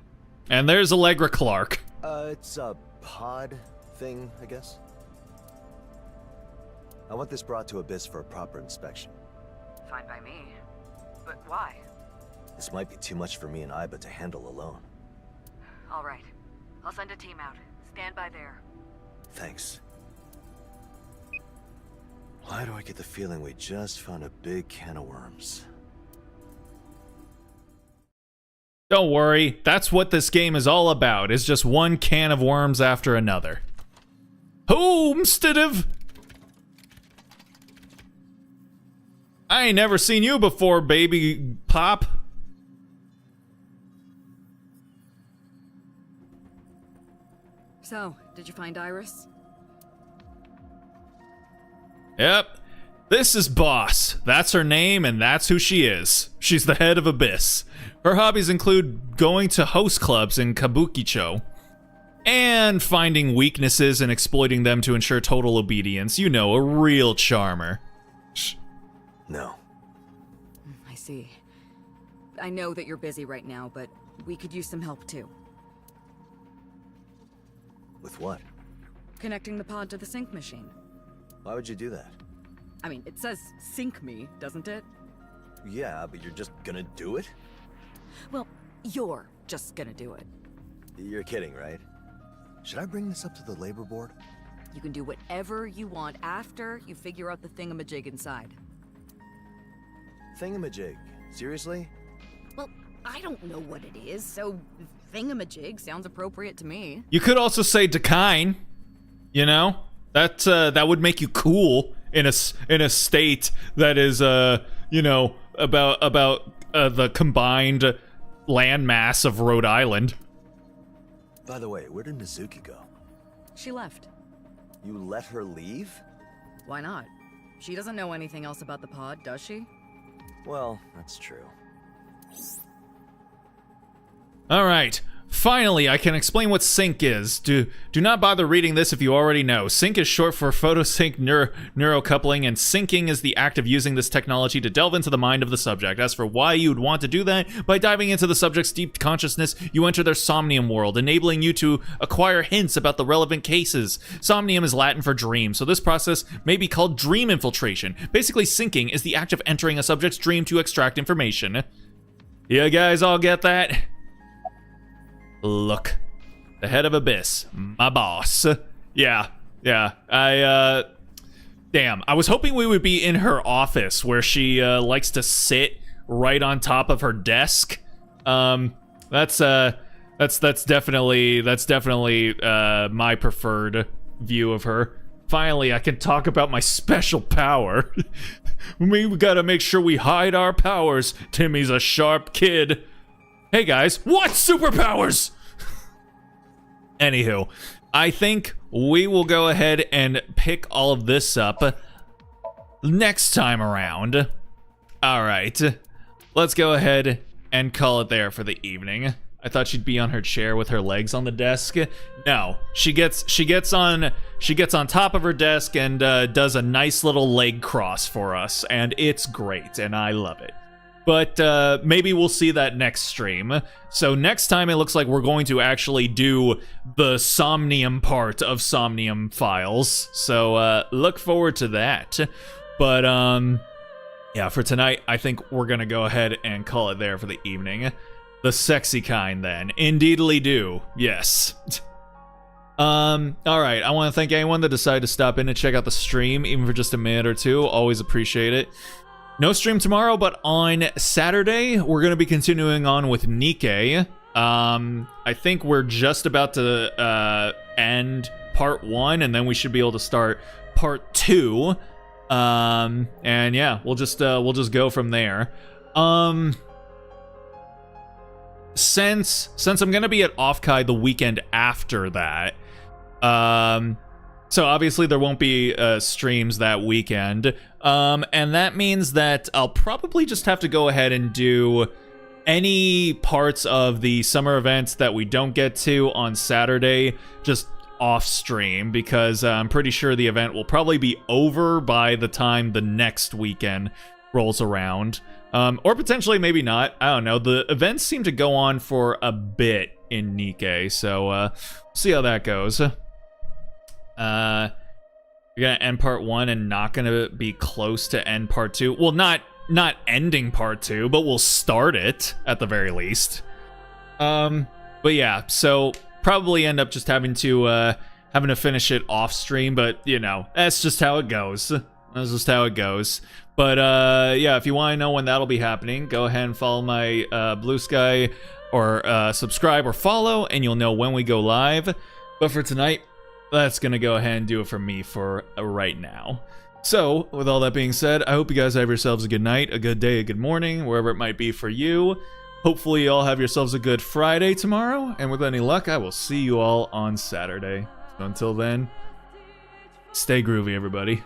And there's Allegra Clark. It's a pod thing, I guess. I want this brought to Abyss for a proper inspection. Fine by me. But why? This might be too much for me and Iba to handle alone. All right. I'll send a team out. Stand by there. Thanks. Why do I get the feeling we just found a big can of worms? Don't worry, that's what this game is all about. It's just one can of worms after another. Homestead. I ain't never seen you before, baby pop. So, did you find Iris? Yep. This is Boss. That's her name, and that's who she is. She's the head of Abyss. Her hobbies include going to host clubs in Kabukicho and finding weaknesses and exploiting them to ensure total obedience. You know, a real charmer. No. I see. I know that you're busy right now, but we could use some help too. With what? Connecting the pod to the sync machine. Why would you do that? I mean, it says sync me, doesn't it? Yeah, but you're just gonna do it? Well, you're just gonna do it. You're kidding, right? Should I bring this up to the labor board? You can do whatever you want after you figure out the thingamajig inside. Thingamajig? Seriously? Well, I don't know what it is, so thingamajig sounds appropriate to me. You could also say Dakine. You know? That would make you cool in a state that is you know, about the combined land mass of Rhode Island. By the way, where did Mizuki go? She left. You let her leave? Why not? She doesn't know anything else about the pod, does she? Well, that's true. All right. Finally, I can explain what sync is. Do not bother reading this if you already know. Sync is short for photosync neurocoupling, and syncing is the act of using this technology to delve into the mind of the subject. As for why you would want to do that, by diving into the subject's deep consciousness, you enter their somnium world, enabling you to acquire hints about the relevant cases. Somnium is Latin for dream, so this process may be called dream infiltration. Basically, syncing is the act of entering a subject's dream to extract information. You guys all get that? Look, the head of Abyss, my boss. Yeah, damn, I was hoping we would be in her office where she likes to sit right on top of her desk. That's definitely my preferred view of her. Finally, I can talk about my special power. We gotta make sure we hide our powers. Timmy's a sharp kid. Hey guys, what superpowers? Anywho, I think we will go ahead and pick all of this up next time around. All right, let's go ahead and call it there for the evening. I thought she'd be on her chair with her legs on the desk. No, she gets on top of her desk and does a nice little leg cross for us, and it's great, and I love it. But maybe we'll see that next stream. So next time it looks like we're going to actually do the Somnium part of Somnium Files. So look forward to that. But yeah, for tonight, I think we're gonna go ahead and call it there for the evening. The sexy kind, then. Indeedly do. Yes. Alright, I want to thank anyone that decided to stop in and check out the stream, even for just a minute or two. Always appreciate it. No stream tomorrow, but on Saturday, we're going to be continuing on with Nikke. I think we're just about to end part 1, and then we should be able to start part 2. And yeah, we'll just go from there. Since I'm gonna be at Offkai the weekend after that, so obviously there won't be streams that weekend, and that means that I'll probably just have to go ahead and do any parts of the summer events that we don't get to on Saturday just off stream, because I'm pretty sure the event will probably be over by the time the next weekend rolls around. Or potentially maybe not. I don't know. The events seem to go on for a bit in Nikke, so see how that goes. We're gonna end part 1 and not gonna be close to end part 2. Well, not ending part 2, but we'll start it at the very least. But yeah, so probably end up just having to finish it off stream, but you know, that's just how it goes. That's just how it goes. But yeah, if you want to know when that'll be happening, go ahead and follow my Blue Sky, or subscribe or follow, and you'll know when we go live. But for tonight, that's gonna go ahead and do it for me for right now. So, with all that being said, I hope you guys have yourselves a good night, a good day, a good morning, wherever it might be for you. Hopefully you all have yourselves a good Friday tomorrow, and with any luck, I will see you all on Saturday. So until then, stay groovy, everybody.